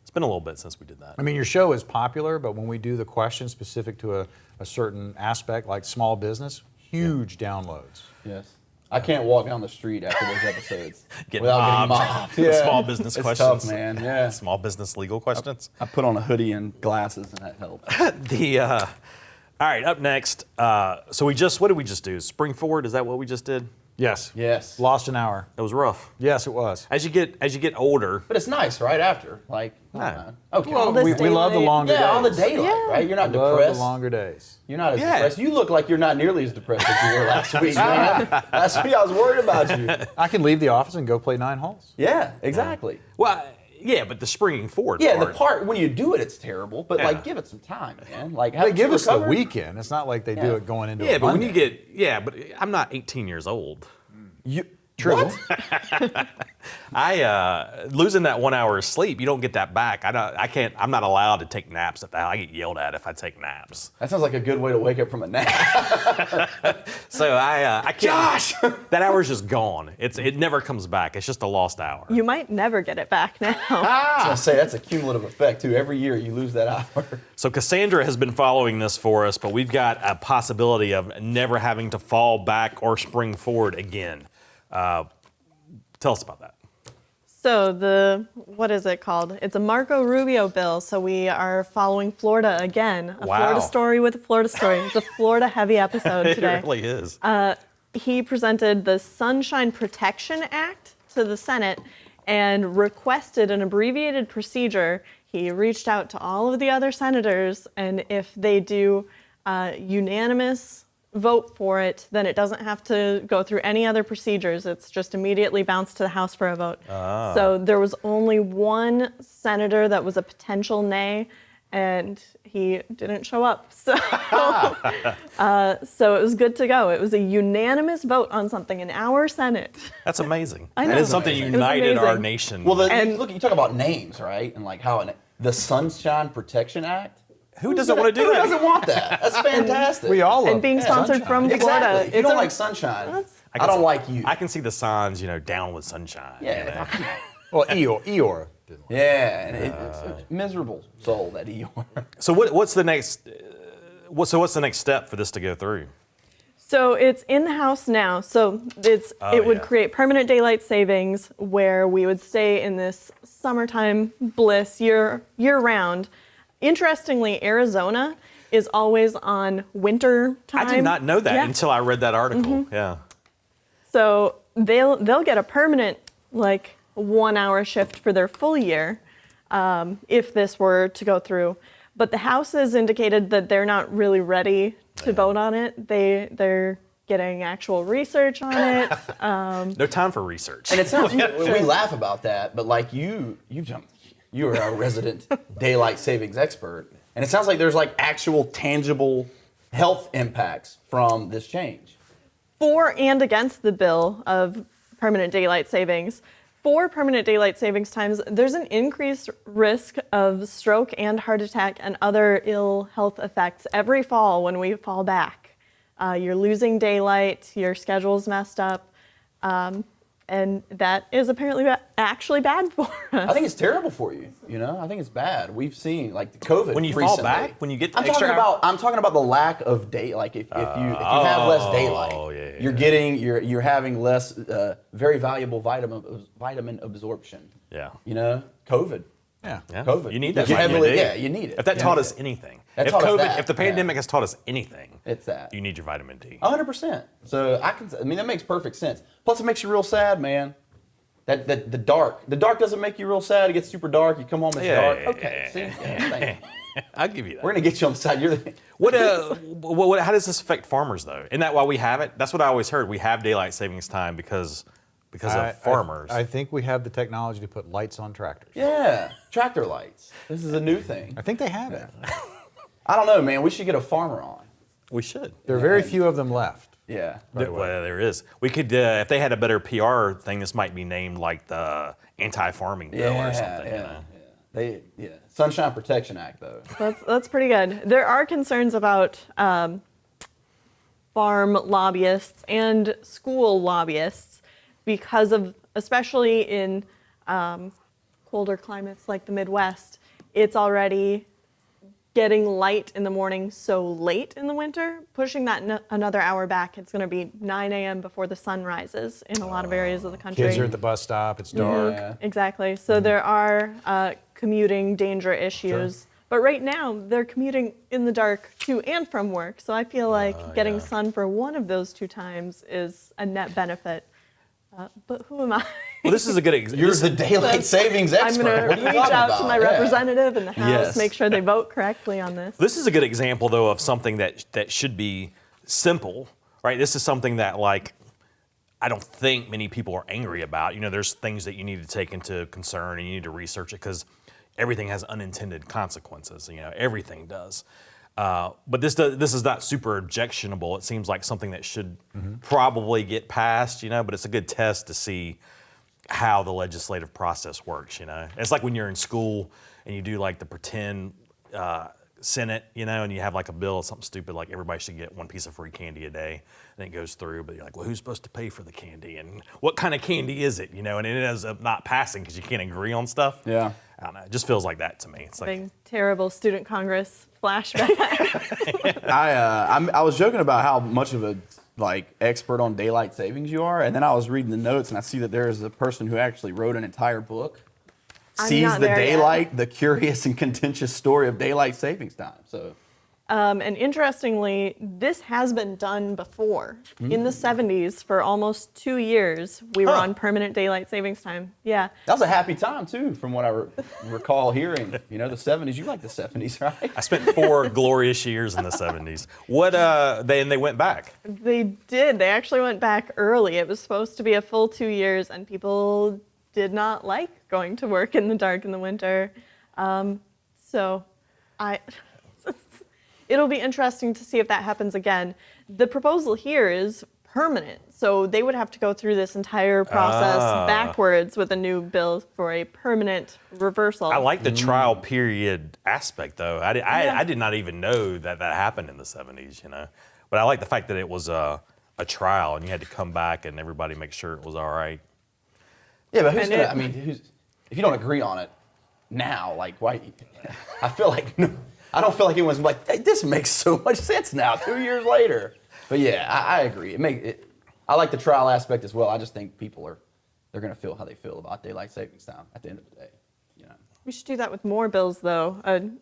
B: it's been a little bit since we did that.
D: I mean, your show is popular, but when we do the questions specific to a certain aspect like small business, huge downloads.
E: Yes. I can't walk down the street after those episodes
B: without
E: getting mobbed.
B: Yeah. Small business questions.
E: It's tough, man. Yeah.
B: Small business legal questions.
E: I put on a hoodie and glasses, and that helped.
B: All right, up next. So what did we just do? Spring forward? Is that what we just did?
D: Yes.
E: Yes.
D: Lost an hour.
B: It was rough.
D: Yes, it was.
B: As you get older.
E: But it's nice right after. Okay.
F: Well,
D: we love the longer days.
E: all the daylight, right? You're not depressed.
D: Love the longer days.
E: You're not as depressed. You look like you're not nearly as depressed as you were last week, man. Last week I was worried about you.
D: I can leave the office and go play 9 holes.
E: Yeah, exactly.
B: Well, but the springing forward
E: Yeah,
B: part.
E: the part when you do it, it's terrible. But
B: Yeah.
E: like, give it some time, man. Like,
D: They
E: haven't
D: give
E: you
D: us the
E: recovered?
D: weekend. It's not like they do
E: Yeah.
D: it going into
B: Yeah,
D: a
B: but when
D: Monday.
B: you get, but I'm not 18 years old.
E: True.
B: What? Losing that 1 hour of sleep, you don't get that back. I can't. I'm not allowed to take naps at the house. I get yelled at if I take naps.
E: That sounds like a good way to wake up from a nap.
B: So I can't.
E: Josh!
B: That hour's just gone. It never comes back. It's just a lost hour.
F: You might never get it back now.
E: I was gonna say that's a cumulative effect too. Every year you lose that hour.
B: So Cassandra has been following this for us, but we've got a possibility of never having to fall back or spring forward again. Tell us about that.
F: So what is it called? It's a Marco Rubio bill. So we are following Florida again. A
B: Wow.
F: Florida story with a Florida story. It's a Florida heavy episode today.
B: It really is.
F: He presented the Sunshine Protection Act to the Senate and requested an abbreviated procedure. He reached out to all of the other senators, and if they do unanimous vote for it, then it doesn't have to go through any other procedures. It's just immediately bounced to the House for a vote. So there was only one senator that was a potential nay, and he didn't show up. So, so it was good to go. It was a unanimous vote on something in our Senate.
B: That's amazing.
F: I know.
B: That is something
F: It was
B: united our
F: amazing.
B: nation.
E: Well,
F: And-
E: look, you talk about names, right? And like how the Sunshine Protection Act.
B: who doesn't want to do
E: Who
B: that?
E: doesn't want that? That's fantastic.
D: We all love
F: And being sponsored
D: sunshine.
F: from
E: Exactly.
F: Florida.
E: If you
F: It's
E: don't
F: a-
E: like sunshine, I
B: can
E: don't
B: see-
E: like you.
B: I can see the signs, down with sunshine.
E: Yeah.
D: Well, Eeyore didn't like
E: Yeah, and it's a miserable soul that Eeyore.
B: So what's the next? What's the next step for this to go through?
F: So it's in the House now. So it would
B: yeah.
F: create permanent daylight savings where we would stay in this summertime bliss year round. Interestingly, Arizona is always on winter time.
B: I did not know that
F: Yeah.
B: until I read that article. Yeah.
F: So they'll get a permanent 1 hour shift for their full year if this were to go through. But the House has indicated that they're not really ready to vote on it. They're getting actual research on it.
B: No time for research.
E: And it sounds we laugh about that, but like you are our resident daylight savings expert, and it sounds like there's actual tangible health impacts from this change.
F: For and against the bill of permanent daylight savings. For permanent daylight savings times, there's an increased risk of stroke and heart attack and other ill health effects every fall when we fall back. You're losing daylight, your schedule's messed up, and that is apparently actually bad for us.
E: I think it's terrible for you. I think it's bad. We've seen the COVID.
B: When you fall
E: recently.
B: back, when you get the
E: I'm
B: extra
E: talking about the lack of day. If you have less daylight, you're having less very valuable vitamin absorption.
B: Yeah.
E: COVID.
D: Yeah.
B: Yeah.
E: COVID.
B: You need that.
E: You
B: vitamin
E: heavily-
B: D.
E: yeah, you need it.
B: If that
E: You
B: taught
E: need
B: us
E: it.
B: anything,
E: That
B: if
E: taught us
B: COVID,
E: that,
B: if the
E: yeah.
B: pandemic has taught us anything,
E: It's that.
B: you need your vitamin D.
E: 100%. So that makes perfect sense. Plus, it makes you real sad, man. That the dark doesn't make you real sad. It gets super dark. You come home, it's dark. Okay, see, thank you.
B: I'll give you that.
E: We're gonna get you on the side. You're the,
B: What? How does this affect farmers though? Isn't that why we have it? That's what I always heard. We have daylight savings time because of farmers.
D: I think we have the technology to put lights on tractors.
E: yeah, tractor lights. This is a new thing.
D: I think they have it.
E: I don't know, man. We should get a farmer on.
B: we should.
D: There are very few of them left.
E: Yeah.
B: Well, there is. We could, if they had a better PR thing, this might be named like the anti-farming bill or something.
E: Yeah. Sunshine Protection Act, though.
F: That's pretty good. There are concerns about farm lobbyists and school lobbyists because of, especially in colder climates like the Midwest, it's already getting light in the morning so late in the winter. Pushing that another hour back, it's going to be 9 a.m. before the sun rises in a lot of areas of the country.
D: Kids are at the bus stop. It's dark.
E: Yeah.
F: Exactly. So there are commuting danger issues.
D: Sure.
F: But right now, they're commuting in the dark to and from work. So I feel like getting sun for one of those two times is a net benefit. But who am I?
B: Well, this is a good example.
E: You're the daylight savings
F: I'm
E: expert.
F: going
E: What
F: to
E: are you
F: reach
E: talking
F: out
E: about?
F: to my
E: Yeah.
F: representative in the House,
E: Yes.
F: make sure they vote correctly on this.
B: This is a good example, though, of something that should be simple, right? This is something that, I don't think many people are angry about. There's things that you need to take into concern and you need to research it because everything has unintended consequences. Everything does. But this is not super objectionable. It seems like something that should probably get passed, but it's a good test to see how the legislative process works, It's like when you're in school and you do like the pretend Senate, and you have like a bill of something stupid like everybody should get one piece of free candy a day, and it goes through, but you're like, well, who's supposed to pay for the candy, and what kind of candy is it, and it ends up not passing because you can't agree on stuff.
E: Yeah.
B: I don't know. It just feels like that to me. It's like
F: Big, terrible student Congress flashback.
E: I was joking about how much of a expert on daylight savings you are, and then I was reading the notes and I see that there is a person who actually wrote an entire book.
F: I'm
E: Sees
F: not
E: the
F: there yet.
E: daylight, the curious and contentious story of daylight savings time. So,
F: And interestingly, this has been done before. In the 70s, for almost 2 years, we were on permanent daylight savings time. Yeah.
E: that was a happy time too, from what I recall hearing. The 70s. You like the 70s, right?
B: I spent 4 glorious years in the 70s. What they went back.
F: They did. They actually went back early. It was supposed to be a full 2 years, and people did not like going to work in the dark in the winter. It'll be interesting to see if that happens again. The proposal here is permanent, so they would have to go through this entire process backwards with a new bill for a permanent reversal.
B: I like the trial period aspect, though. I did not even know that happened in the 70s, But I like the fact that it was a trial and you had to come back and everybody make sure it was all right.
E: Yeah, but if you don't agree on it now, why? I feel like I don't feel like anyone's like, hey, this makes so much sense now, 2 years later. But yeah, I agree. I like the trial aspect as well. I just think people they're going to feel how they feel about daylight savings time at the end of the day.
F: We should do that with more bills, though.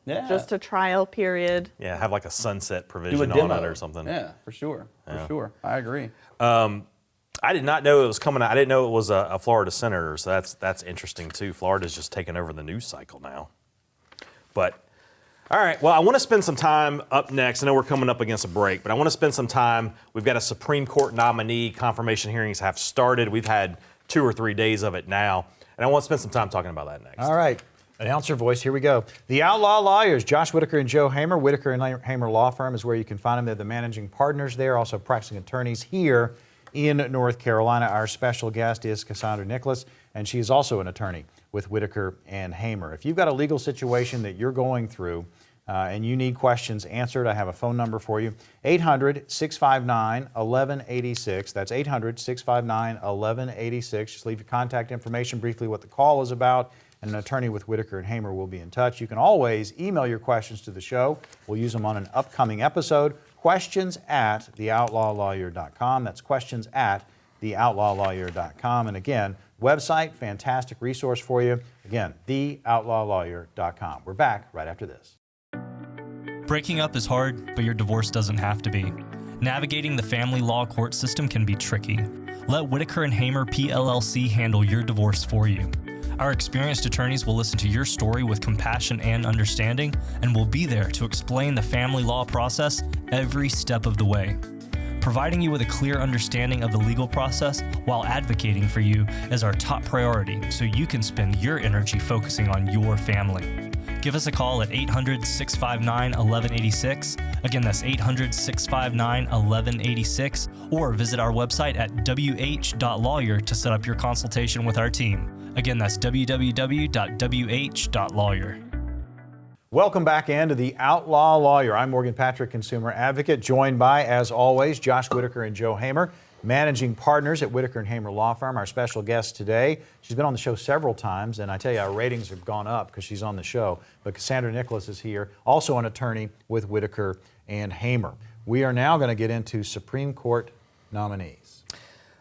F: Just a trial period.
B: Yeah, have like a sunset
E: Do a
B: provision
E: demo.
B: on it or something.
E: Yeah, for sure. For sure. I agree.
B: I did not know it was coming out. I didn't know it was a Florida senator, so that's interesting too. Florida's just taking over the news cycle now. But, all right, well, I want to spend some time up next. I know we're coming up against a break, but I want to spend some time. We've got a Supreme Court nominee. Confirmation hearings have started. We've had 2 or 3 days of it now, and I want to spend some time talking about that next.
D: All right. Announcer voice, here we go. The Outlaw Lawyers, Josh Whitaker and Joe Hamer. Whitaker and Hamer Law Firm is where you can find them. They're the managing partners there, also practicing attorneys here in North Carolina. Our special guest is Cassandra J, and she is also an attorney with Whitaker and Hamer. If you've got a legal situation that you're going through and you need questions answered, I have a phone number for you, 800-659-1186. That's 800-659-1186. Just leave your contact information, briefly what the call is about, and an attorney with Whitaker and Hamer will be in touch. You can always email your questions to the show. We'll use them on an upcoming episode. Questions@theoutlawlawyer.com. That's questions@theoutlawlawyer.com. And again, website, fantastic resource for you. Again, theoutlawlawyer.com. We're back right after this.
H: Breaking up is hard, but your divorce doesn't have to be. Navigating the family law court system can be tricky. Let Whitaker and Hamer PLLC handle your divorce for you. Our experienced attorneys will listen to your story with compassion and understanding, and will be there to explain the family law process every step of the way. Providing you with a clear understanding of the legal process while advocating for you is our top priority, so you can spend your energy focusing on your family. Give us a call at 800-659-1186. Again, that's 800-659-1186, or visit our website at wh.lawyer to set up your consultation with our team. Again, that's www.wh.lawyer.
D: Welcome back into the Outlaw Lawyer. I'm Morgan Patrick, consumer advocate, joined by, as always, Josh Whitaker and Joe Hamer, managing partners at Whitaker and Hamer Law Firm. Our special guest today, she's been on the show several times, and I tell you, our ratings have gone up because she's on the show. But Cassandra J is here, also an attorney with Whitaker and Hamer. We are now going to get into Supreme Court nominees.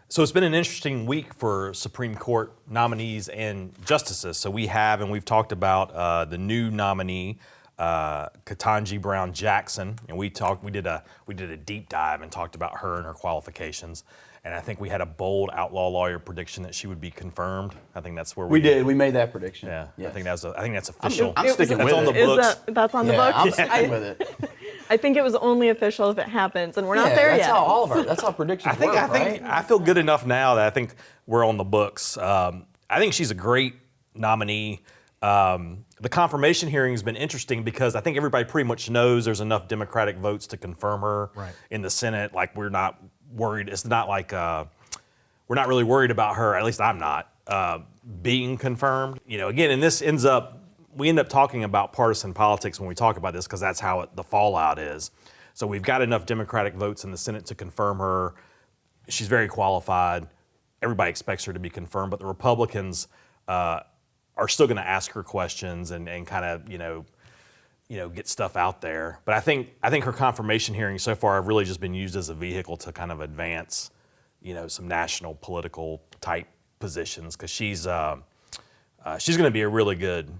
B: So it's been an interesting week for Supreme Court nominees and justices. So we've talked about the new nominee, Ketanji Brown Jackson, and we did a deep dive and talked about her and her qualifications. And I think we had a bold Outlaw Lawyer prediction that she would be confirmed. I think that's where we
E: did. We made that prediction.
B: Yeah,
E: yes.
B: I think that's official.
E: I'm sticking
B: that's
E: with
B: on
E: it.
B: the books.
F: That's on the
E: Yeah,
F: books?
E: I'm sticking with it.
F: I think it was only official if it happens, and we're not there
E: that's
F: yet.
E: That's how predictions work, right?
B: I feel good enough now that I think we're on the books. I think she's a great nominee. The confirmation hearing has been interesting because I think everybody pretty much knows there's enough Democratic votes to confirm her in the Senate. Like, we're not worried. It's not like we're not really worried about her. At least I'm not being confirmed. You know, again, and this we end up talking about partisan politics when we talk about this because that's how the fallout is. So we've got enough Democratic votes in the Senate to confirm her. She's very qualified. Everybody expects her to be confirmed, but the Republicans are still going to ask her questions and kind of get stuff out there. But I think her confirmation hearings so far have really just been used as a vehicle to kind of advance some national political type positions because she's going to be a really good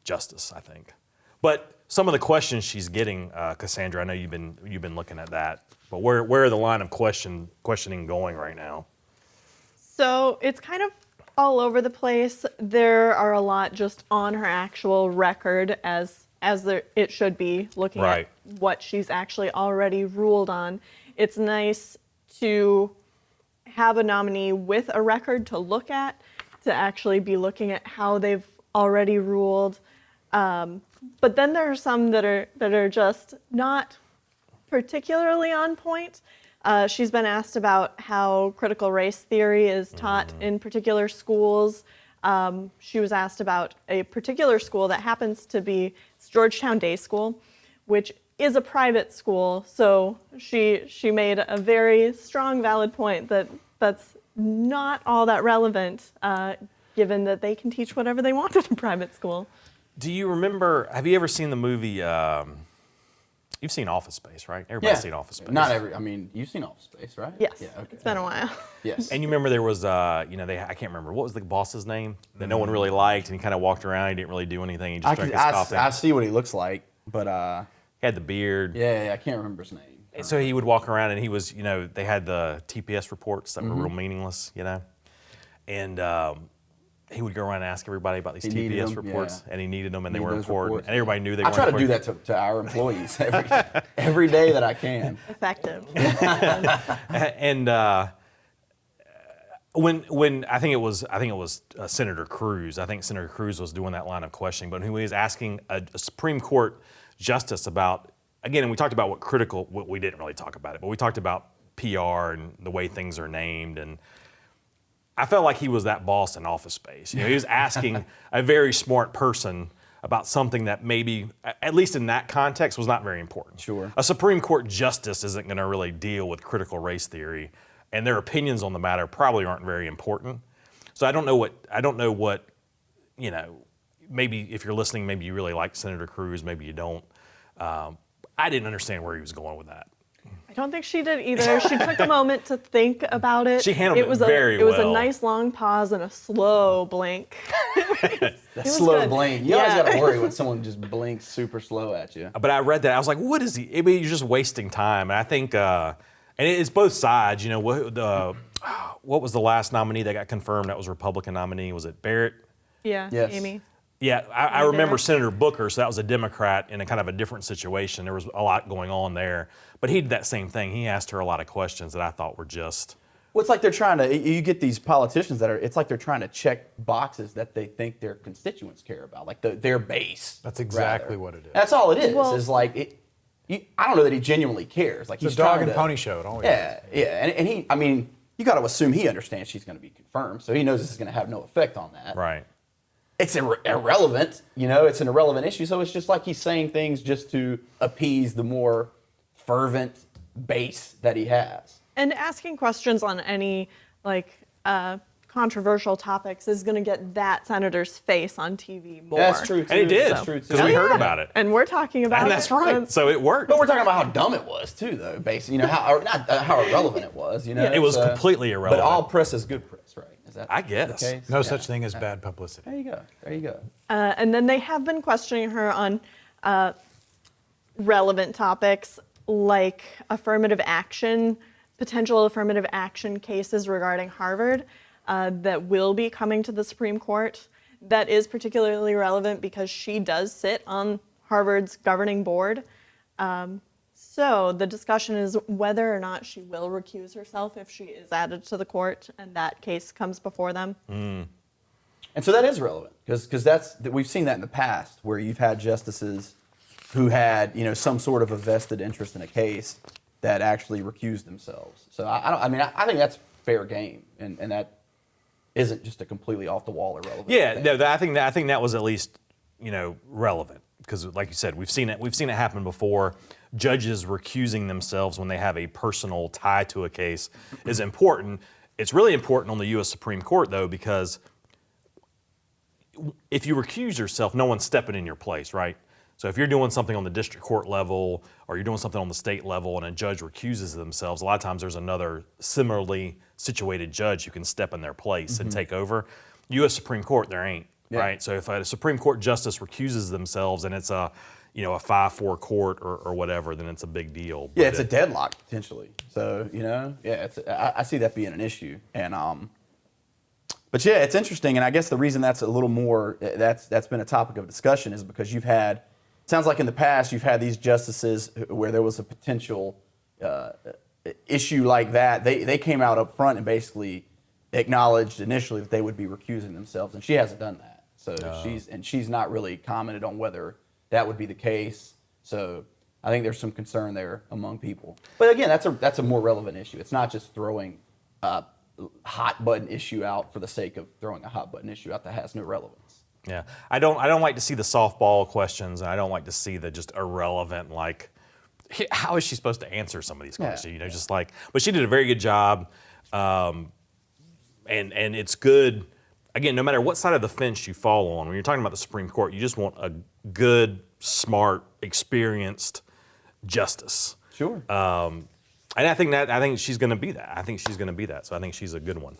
B: justice, I think. But some of the questions she's getting, Cassandra, I know you've been looking at that. But where are the line of questioning going right now?
F: So it's kind of all over the place. There are a lot just on her actual record as it should be, looking at what she's actually already ruled on. It's nice to have a nominee with a record to look at, to actually be looking at how they've already ruled. But then there are some that are just not particularly on point. She's been asked about how critical race theory is taught in particular schools. She was asked about a particular school that happens to be Georgetown Day School, which is a private school. So she made a very strong, valid point that's not all that relevant, given that they can teach whatever they want at a private school.
B: Do you remember? Have you ever seen the movie? You've seen Office Space, right? Everybody's seen Office Space.
E: You've seen Office Space, right?
F: Yes.
E: Yeah, okay.
F: It's been a while.
E: Yes.
B: And you remember there was, I can't remember, what was the boss's name that no one really liked, and he kind of walked around, he didn't really do anything, he just drank his coffee.
E: I see what he looks like, but
B: he had the beard.
E: Yeah, I can't remember his name.
B: And so he would walk around, and he was, they had the TPS reports that were real meaningless, and he would go around and ask everybody about these TPS reports, and he needed them, and they were important, and everybody knew they weren't important.
E: I try to do that to our employees every day that I can.
F: Effective.
B: And when I think it was Senator Cruz. I think Senator Cruz was doing that line of questioning, but when he was asking a Supreme Court justice about, again, and we talked about what we didn't really talk about it, but we talked about PR and the way things are named, and I felt like he was that boss in Office Space. He was asking a very smart person about something that maybe, at least in that context, was not very important.
E: Sure.
B: A Supreme Court justice isn't going to really deal with critical race theory, and their opinions on the matter probably aren't very important. So I don't know what, maybe if you're listening, maybe you really like Senator Cruz, maybe you don't. I didn't understand where he was going with that.
F: I don't think she did either. She took a moment to think about it.
B: She handled it very well.
F: It was a nice long pause and a slow blink.
E: Slow blink. You always got to worry when someone just blinks super slow at you.
B: But I read that. I was like, what is he? I mean, you're just wasting time. And I think, and it's both sides. What was the last nominee that got confirmed that was a Republican nominee? Was it Barrett?
F: Yeah,
E: yes.
F: Amy.
B: Yeah, I remember Senator Booker, so that was a Democrat in a kind of a different situation. There was a lot going on there. But he did that same thing. He asked her a lot of questions that I thought were just...
E: Well, it's like they're trying to, you get these politicians it's like they're trying to check boxes that they think their constituents care about, like their base.
D: That's exactly what it is.
E: That's all it is.
F: Well,
E: is like, I don't know that he genuinely cares. Like,
D: it's a dog and pony show. It always is.
E: Yeah. And he, I mean, you got to assume he understands she's going to be confirmed, so he knows this is going to have no effect on that.
B: Right.
E: It's irrelevant, it's an irrelevant issue. So it's just like he's saying things just to appease the more fervent base that he has.
F: And asking questions on any controversial topics is going to get that senator's face on TV more.
E: That's true too.
B: And it did, because we heard about it.
F: And we're talking about it.
B: And that's right. So it worked.
E: But we're talking about how dumb it was too, though. Basically, how irrelevant it was.
B: It was completely irrelevant.
E: But all press is good press, right? Is that
B: I guess.
E: the case?
D: No such thing as bad publicity.
E: There you go.
F: And then they have been questioning her on relevant topics like potential affirmative action cases regarding Harvard that will be coming to the Supreme Court. That is particularly relevant because she does sit on Harvard's governing board. So the discussion is whether or not she will recuse herself if she is added to the court and that case comes before them.
E: And so that is relevant because we've seen that in the past where you've had justices who had some sort of a vested interest in a case that actually recused themselves. So I think that's fair game, and that isn't just a completely off the wall irrelevant.
B: Yeah,
E: thing.
B: no, I think that was at least relevant because, like you said, we've seen it happen before. Judges recusing themselves when they have a personal tie to a case is important. It's really important on the U.S. Supreme Court though, because if you recuse yourself, no one's stepping in your place, right? So if you're doing something on the district court level or you're doing something on the state level and a judge recuses themselves, a lot of times there's another similarly situated judge who can step in their place and take over. U.S. Supreme Court, there ain't, right? So if a Supreme Court justice recuses themselves and it's a 5-4 court or whatever, then it's a big deal. But
E: it's a deadlock potentially. So I see that being an issue. And but yeah, it's interesting. And I guess the reason that's a little more that's been a topic of discussion is because sounds like in the past you've had these justices where there was a potential issue like that. They came out up front and basically acknowledged initially that they would be recusing themselves, and she hasn't done that. So she's not really commented on whether that would be the case. So I think there's some concern there among people. But again, that's a more relevant issue. It's not just throwing a hot button issue out for the sake of throwing a hot button issue out that has no relevance.
B: Yeah, I don't like to see the softball questions, and I don't like to see the just irrelevant how is she supposed to answer some of these questions? But she did a very good job, and it's good. Again, no matter what side of the fence you fall on, when you're talking about the Supreme Court, you just want a good, smart, experienced justice.
E: Sure.
B: And I think she's going to be that. So I think she's a good one.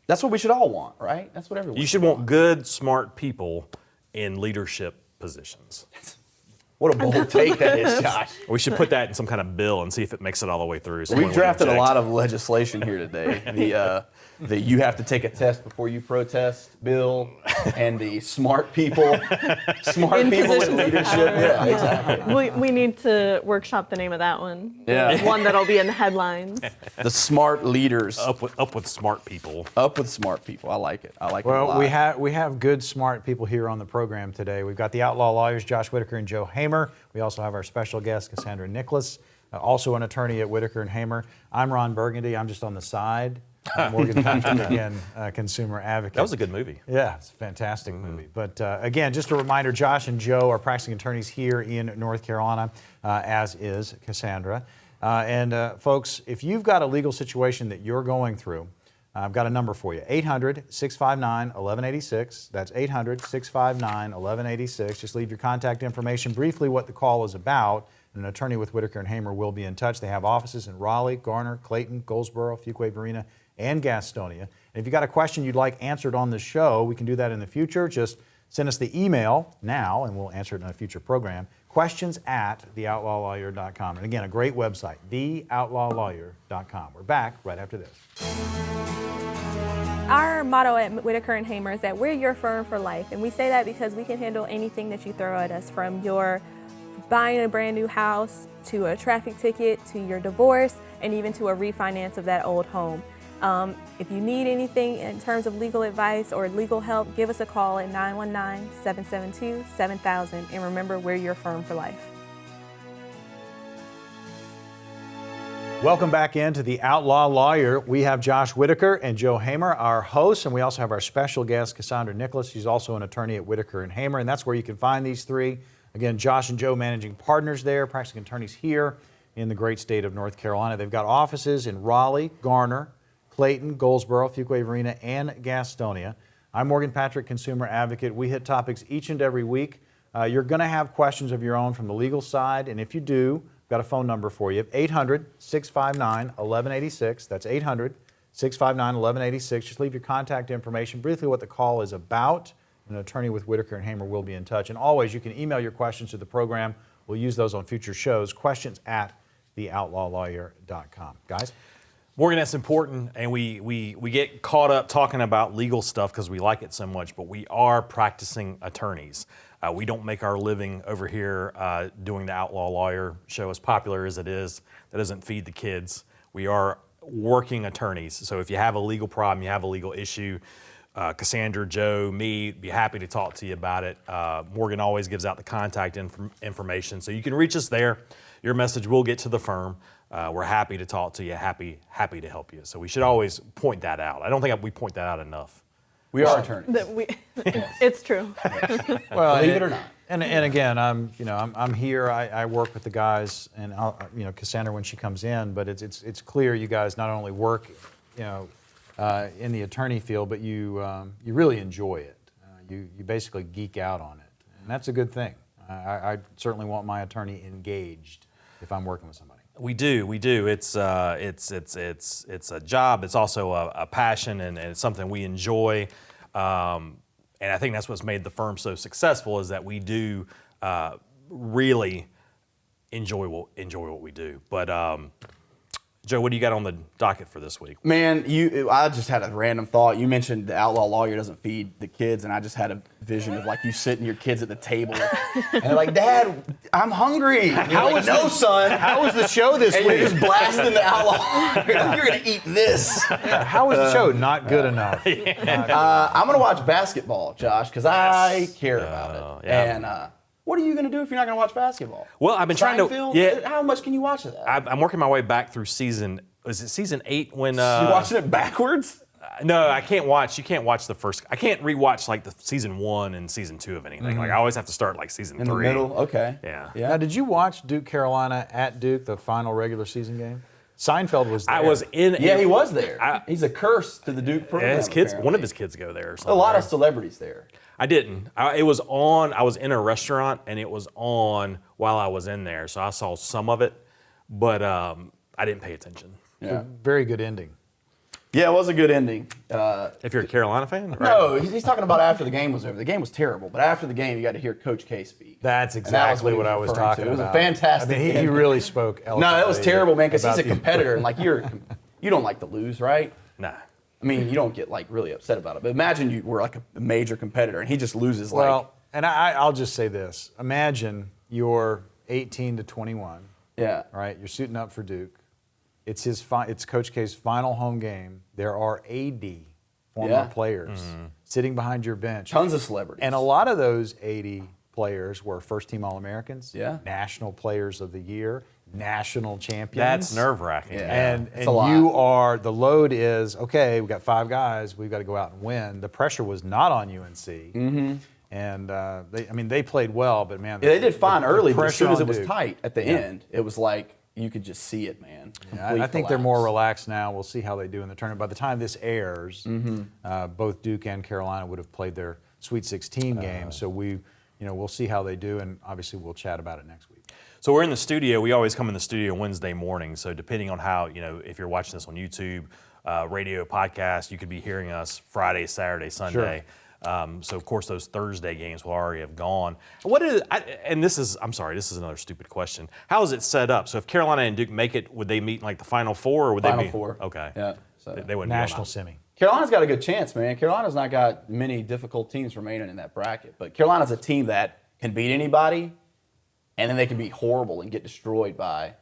E: That's what we should all want, right? That's what everyone.
B: You should want good, smart people in leadership positions.
E: What a bold take that is, Josh.
B: We should put that in some kind of bill and see if it makes it all the way through.
E: We've drafted a lot of legislation here today. The you have to take a test before you protest bill, and the smart people in leadership. Yeah, exactly.
F: We need to workshop the name of that one.
E: Yeah.
F: One that'll be in the headlines.
E: The smart leaders.
B: Up with smart people.
E: Up with smart people. I like it. It a lot.
D: We have good, smart people here on the program today. We've got the Outlaw Lawyers, Josh Whitaker and Joe Hamer. We also have our special guest, Cassandra Nicholas, also an attorney at Whitaker and Hamer. I'm Ron Burgundy. I'm just on the side. Morgan Patrick, again, consumer advocate.
B: That was a good movie.
D: Yeah, it's a fantastic movie. But again, just a reminder, Josh and Joe are practicing attorneys here in North Carolina, as is Cassandra. Folks, if you've got a legal situation that you're going through, I've got a number for you, 800-659-1186. That's 800-659-1186. Just leave your contact information, briefly what the call is about, and an attorney with Whitaker and Hamer will be in touch. They have offices in Raleigh, Garner, Clayton, Goldsboro, Fuquay-Varina, and Gastonia. And if you've got a question you'd like answered on the show, we can do that in the future. Just send us the email now, and we'll answer it in a future program. questions@theoutlawlawyer.com. And again, a great website, theoutlawlawyer.com. We're back right after this.
G: Our motto at Whitaker and Hamer is that we're your firm for life. And we say that because we can handle anything that you throw at us, from your buying a brand new house to a traffic ticket to your divorce and even to a refinance of that old home. If you need anything in terms of legal advice or legal help, give us a call at 919-772-7000. And remember, we're your firm for life.
D: Welcome back into the Outlaw Lawyer. We have Josh Whitaker and Joe Hamer, our hosts, and we also have our special guest, Cassandra Nicholas. She's also an attorney at Whitaker and Hamer, and that's where you can find these three. Again, Josh and Joe, managing partners there, practicing attorneys here in the great state of North Carolina. They've got offices in Raleigh, Garner, Clayton, Goldsboro, Fuquay-Varina, and Gastonia. I'm Morgan Patrick, consumer advocate. We hit topics each and every week. You're going to have questions of your own from the legal side, and if you do, I've got a phone number for you, 800-659-1186. That's 800-659-1186. Just leave your contact information, briefly what the call is about. An attorney with Whitaker and Hamer will be in touch. And always, you can email your questions to the program. We'll use those on future shows. Questions@theoutlawlawyer.com. Guys?
B: Morgan, that's important, and we get caught up talking about legal stuff because we like it so much, but we are practicing attorneys. We don't make our living over here doing the Outlaw Lawyer show, as popular as it is. That doesn't feed the kids. We are working attorneys, so if you have a legal problem, you have a legal issue, Cassandra, Joe, me, be happy to talk to you about it. Morgan always gives out the contact information, so you can reach us there. Your message will get to the firm. We're happy to talk to you, happy to help you. So we should always point that out. I don't think we point that out enough.
E: We are attorneys.
F: It's true.
D: Well,
E: Believe it or not.
D: And again, I'm here. I work with the guys, and Cassandra when she comes in. But it's clear you guys not only work, in the attorney field, but you really enjoy it. You basically geek out on it, and that's a good thing. I certainly want my attorney engaged if I'm working with somebody.
B: We do. It's a job. It's also a passion, and it's something we enjoy. And I think that's what's made the firm so successful is that we do really enjoy what we do. But Joe, what do you got on the docket for this week?
E: Man, I just had a random thought. You mentioned the Outlaw Lawyer doesn't feed the kids, and I just had a vision of like you sitting your kids at the table, and they're like, "Dad, I'm hungry." No, son.
D: How was the show this
E: And
D: week?
E: you're just blasting the Outlaw. You're gonna eat this.
D: How was the show? Not good enough.
E: I'm gonna watch basketball, Josh, because I care about it.
B: yeah.
E: And what are you gonna do if you're not gonna watch basketball?
B: Well, I've been trying to.
E: Seinfeld?
B: Yeah,
E: How much can you watch of that?
B: I'm working my way back through season. Is it season 8 when?
E: You watching it backwards?
B: No, I can't watch. You can't watch the first. I can't rewatch like the season 1 and season 2 of anything. Like I always have to start like season 3.
E: In the middle? Okay.
B: Yeah.
D: Now, did you watch Duke Carolina at Duke, the final regular season game? Seinfeld was there.
B: I was in.
E: Yeah, he was there. He's a curse to the Duke program.
B: His kids.
E: apparently.
B: One of his kids go there. Or something.
E: A lot of celebrities there.
B: I didn't. It was on. I was in a restaurant and it was on while I was in there, so I saw some of it, but I didn't pay attention.
E: Yeah.
D: Very good ending.
E: Yeah, it was a good ending.
B: If you're a Carolina fan, right?
E: No, he's talking about after the game was over. The game was terrible, but after the game, you got to hear Coach K speak.
D: That's
E: And that was
D: exactly what I was
E: referring
D: talking
E: to.
D: about.
E: It was a fantastic.
D: I mean, he
E: ending.
D: really spoke eloquently.
E: No, it was terrible, man, because he's
D: about
E: a
D: the-
E: competitor, and like you don't like to lose, right?
B: Nah.
E: I mean, you don't get like really upset about it. But imagine you were like a major competitor, and he just loses.
D: Well, and I'll just say this. Imagine you're 18 to 21,
E: yeah,
D: right? You're suiting up for Duke. It's it's Coach K's final home game. There are 80 former
E: Yeah.
D: players sitting behind your bench.
E: tons of celebrities.
D: And a lot of those 80 players were first-team All-Americans,
E: Yeah.
D: National Players of the Year, national champions.
B: That's nerve-wracking.
E: Yeah.
D: And
E: It's a lot.
D: you are, the load is, okay, we've got 5 guys, we've got to go out and win. The pressure was not on UNC. Mm-hmm. And they played well, but man.
E: Yeah, they did fine early, but as
D: pressure
E: soon as
D: on
E: it was
D: Duke.
E: tight at the end, it was like you could just see it, man.
D: I think they're more relaxed now. We'll see how they do in the tournament. By the time this airs, both Duke and Carolina would have played their Sweet 16 games. So we'll see how they do, and obviously we'll chat about it next week.
B: So we're in the studio. We always come in the studio Wednesday morning. So depending on how, if you're watching this on YouTube, radio, podcast, you could be hearing us Friday, Saturday, Sunday. So of course those Thursday games will already have gone. I'm sorry, this is another stupid question. How is it set up? So if Carolina and Duke make it, would they meet in like the Final Four, or would
E: Final
B: they be?
E: Four.
B: Okay.
E: Yeah. So.
B: They wouldn't
D: National
B: be
D: semi.
E: Carolina's got a good chance, man. Carolina's not got many difficult teams remaining in that bracket, but Carolina's a team that can beat anybody, and then they can be horrible and get destroyed by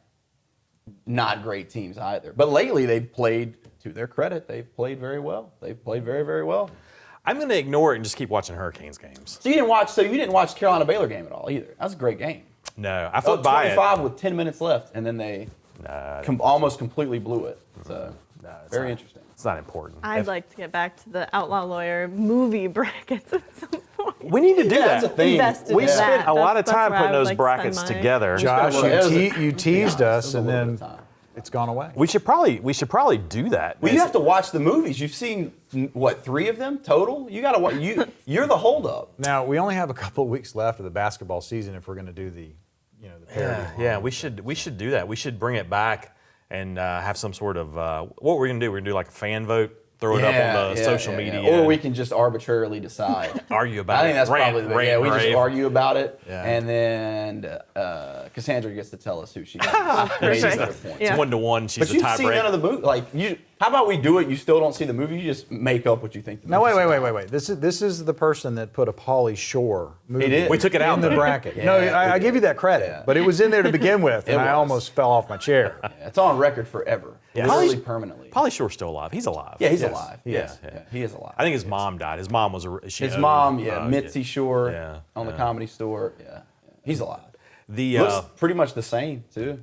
E: not great teams either. But lately, they've played, to their credit, they've played very well. They've played very, very well.
B: I'm going to ignore it and just keep watching Hurricanes games.
E: So you didn't watch Carolina Baylor game at all either. That was a great game.
B: No, I flipped by it.
E: 25 with 10 minutes left, and then they almost completely blew it. So very interesting.
B: It's not important.
F: I'd like to get back to the Outlaw Lawyer movie brackets at some point.
B: We need to do that.
E: That's a thing.
F: Invested
B: We
F: in
B: spent
F: that.
B: a lot of
F: That's
B: time
F: where I
B: putting
F: would
B: those
F: like to
B: brackets
F: spend my-
B: together.
D: Josh,
E: It
D: you teased us, and
E: It was a little
D: then
E: bit of time.
D: it's gone away.
B: We should probably do that.
E: Well, you have to watch the movies. You've seen, 3 of them total? You got to watch. You're the holdup.
D: Now, we only have a couple of weeks left of the basketball season if we're going to do the parody.
B: Yeah, we should do that. We should bring it back and have some sort of what we're gonna do. We're gonna do like a fan vote throw it up on the social media.
E: Or we can just arbitrarily decide.
B: Argue about it.
E: I think that's
B: Rant,
E: probably the
B: rant,
E: we just
B: rave.
E: argue about it,
D: Yeah.
E: and then Cassandra gets to tell us who she made
F: Perfect.
E: these other points.
F: Yeah.
B: It's 1-1. She's
E: But
B: the
E: you've seen none
B: tiebreaker.
E: of the movie. Like, how about we do it? You still don't see the movie. You just make up what you think. The
D: No,
E: movie's
D: wait.
E: about.
D: This is the person that put a Pauly Shore movie
E: It is.
B: We took it out,
D: in the
B: though.
D: bracket.
E: Yeah,
D: No,
E: we
D: I give you that credit,
E: Yeah.
D: but it was in there to begin with, and
E: It
D: I
E: was.
D: almost fell off my chair.
E: Yeah, it's on record forever.
D: Yeah.
E: Literally permanently.
B: Pauly Shore's still alive. He's alive.
E: Yeah, he's
D: Yes,
E: alive.
D: he
E: Yes,
B: is.
E: yeah, he is alive.
B: I think his mom died. His mom was a.
E: His mom, Mitzi Shore,
B: yeah,
E: on the Comedy Store. Yeah, he's alive.
B: The
E: Looks pretty much the same too.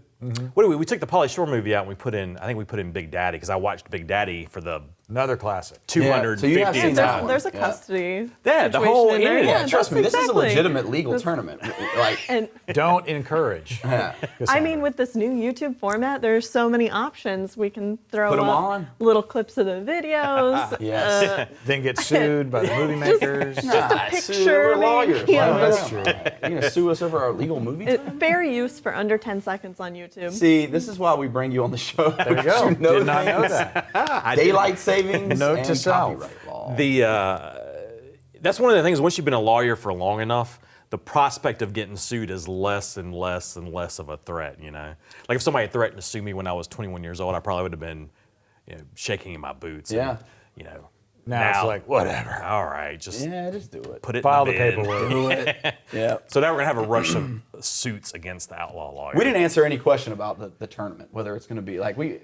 B: what did we took the Pauly Shore movie out and we put in. I think we put in Big Daddy because I watched Big Daddy for the
D: Another classic.
B: 250th
E: so you have seen that
B: time.
E: one.
F: There's a
E: Yeah.
F: custody.
B: Yeah, the
F: situation
B: whole
F: in there.
B: area.
E: Yeah, trust me,
F: that's
E: this is a
F: exactly.
E: legitimate legal tournament. Like,
F: And
D: Don't encourage.
F: I mean, with this new YouTube format, there's so many options. We can throw
E: Put 'em
F: up
E: on.
F: little clips of the videos.
E: yes.
D: Then get sued by the movie makers.
F: Just a
E: Nah,
F: picture.
E: We're lawyers.
F: Yeah.
E: Why would
D: That's
E: I-
D: true.
E: You're gonna sue us over our legal movie?
F: Fair use for under 10 seconds on YouTube.
E: See, this is why we bring you on the show.
D: There you go.
E: You know
D: Did not know
E: things.
D: that.
E: Daylight savings
D: Note
E: and
D: to self.
E: copyright law.
B: That's one of the things. Once you've been a lawyer for long enough, the prospect of getting sued is less and less and less of a threat. You know, like if somebody threatened to sue me when I was 21 years old, I probably would have been, shaking in my boots.
E: Yeah.
B: And,
D: Now it's like, whatever.
B: All right, just
E: Yeah, just do it.
B: put it
D: File
B: in
D: the
B: the bin.
D: paperwork.
E: Do it. Yeah.
B: So now we're gonna have a rush of suits against the Outlaw Lawyer.
E: We didn't answer any question about the tournament, whether it's going to be like we.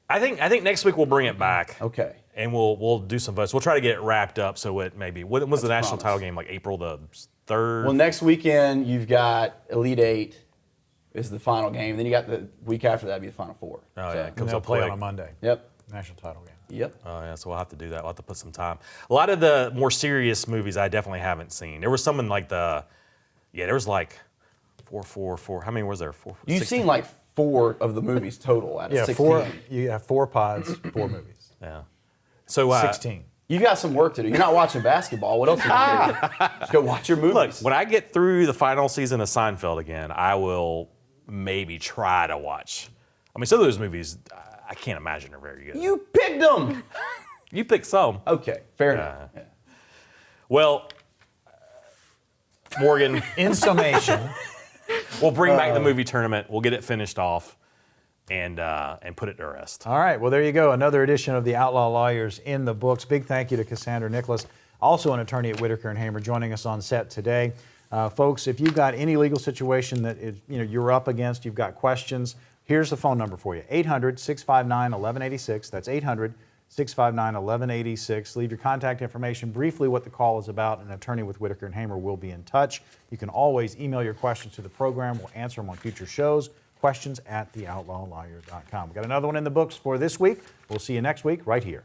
B: I think next week we'll bring it back.
E: Okay.
B: And we'll do some votes. We'll try to get it wrapped up so it maybe. When was the national
E: promise.
B: title game? Like April the 3rd.
E: Well, next weekend you've got Elite Eight is the final game. Then you got the week after that be the Final Four.
B: Oh yeah, it
D: And
B: comes
D: they'll
B: up
D: play
B: quick.
D: on a Monday.
E: Yep.
D: National title game.
E: Yep.
B: Oh yeah, so we'll have to do that. We'll have to put some time. A lot of the more serious movies I definitely haven't seen. There was some in like there was like 4. How many was there? 4.
E: You've
B: 16?
E: seen like 4 of the movies total out of
D: Yeah,
E: 16.
D: You have 4 pods, 4 movies.
B: Yeah. So
D: 16.
E: You got some work to do. You're not watching basketball. What else are you going to do? Just go watch your movies.
B: look, when I get through the final season of Seinfeld again, I will maybe try to watch. I mean, some of those movies I can't imagine are very good.
E: You picked them.
B: You pick some.
E: Okay, fair enough. Yeah.
B: Well, Morgan,
D: In summation,
B: we'll bring back the movie tournament. We'll get it finished off and put it to rest.
D: all right, well, there you go. Another edition of the Outlaw Lawyers in the books. Big thank you to Cassandra Nicholas, also an attorney at Whitaker and Hamer, joining us on set today. Folks, if you've got any legal situation that is, you're up against, you've got questions, here's the phone number for you, 800-659-1186. That's 800-659-1186. Leave your contact information, briefly what the call is about. An attorney with Whitaker and Hamer will be in touch. You can always email your questions to the program. We'll answer them on future shows. Questions at theoutlawlawyer.com. We've got another one in the books for this week. We'll see you next week right here.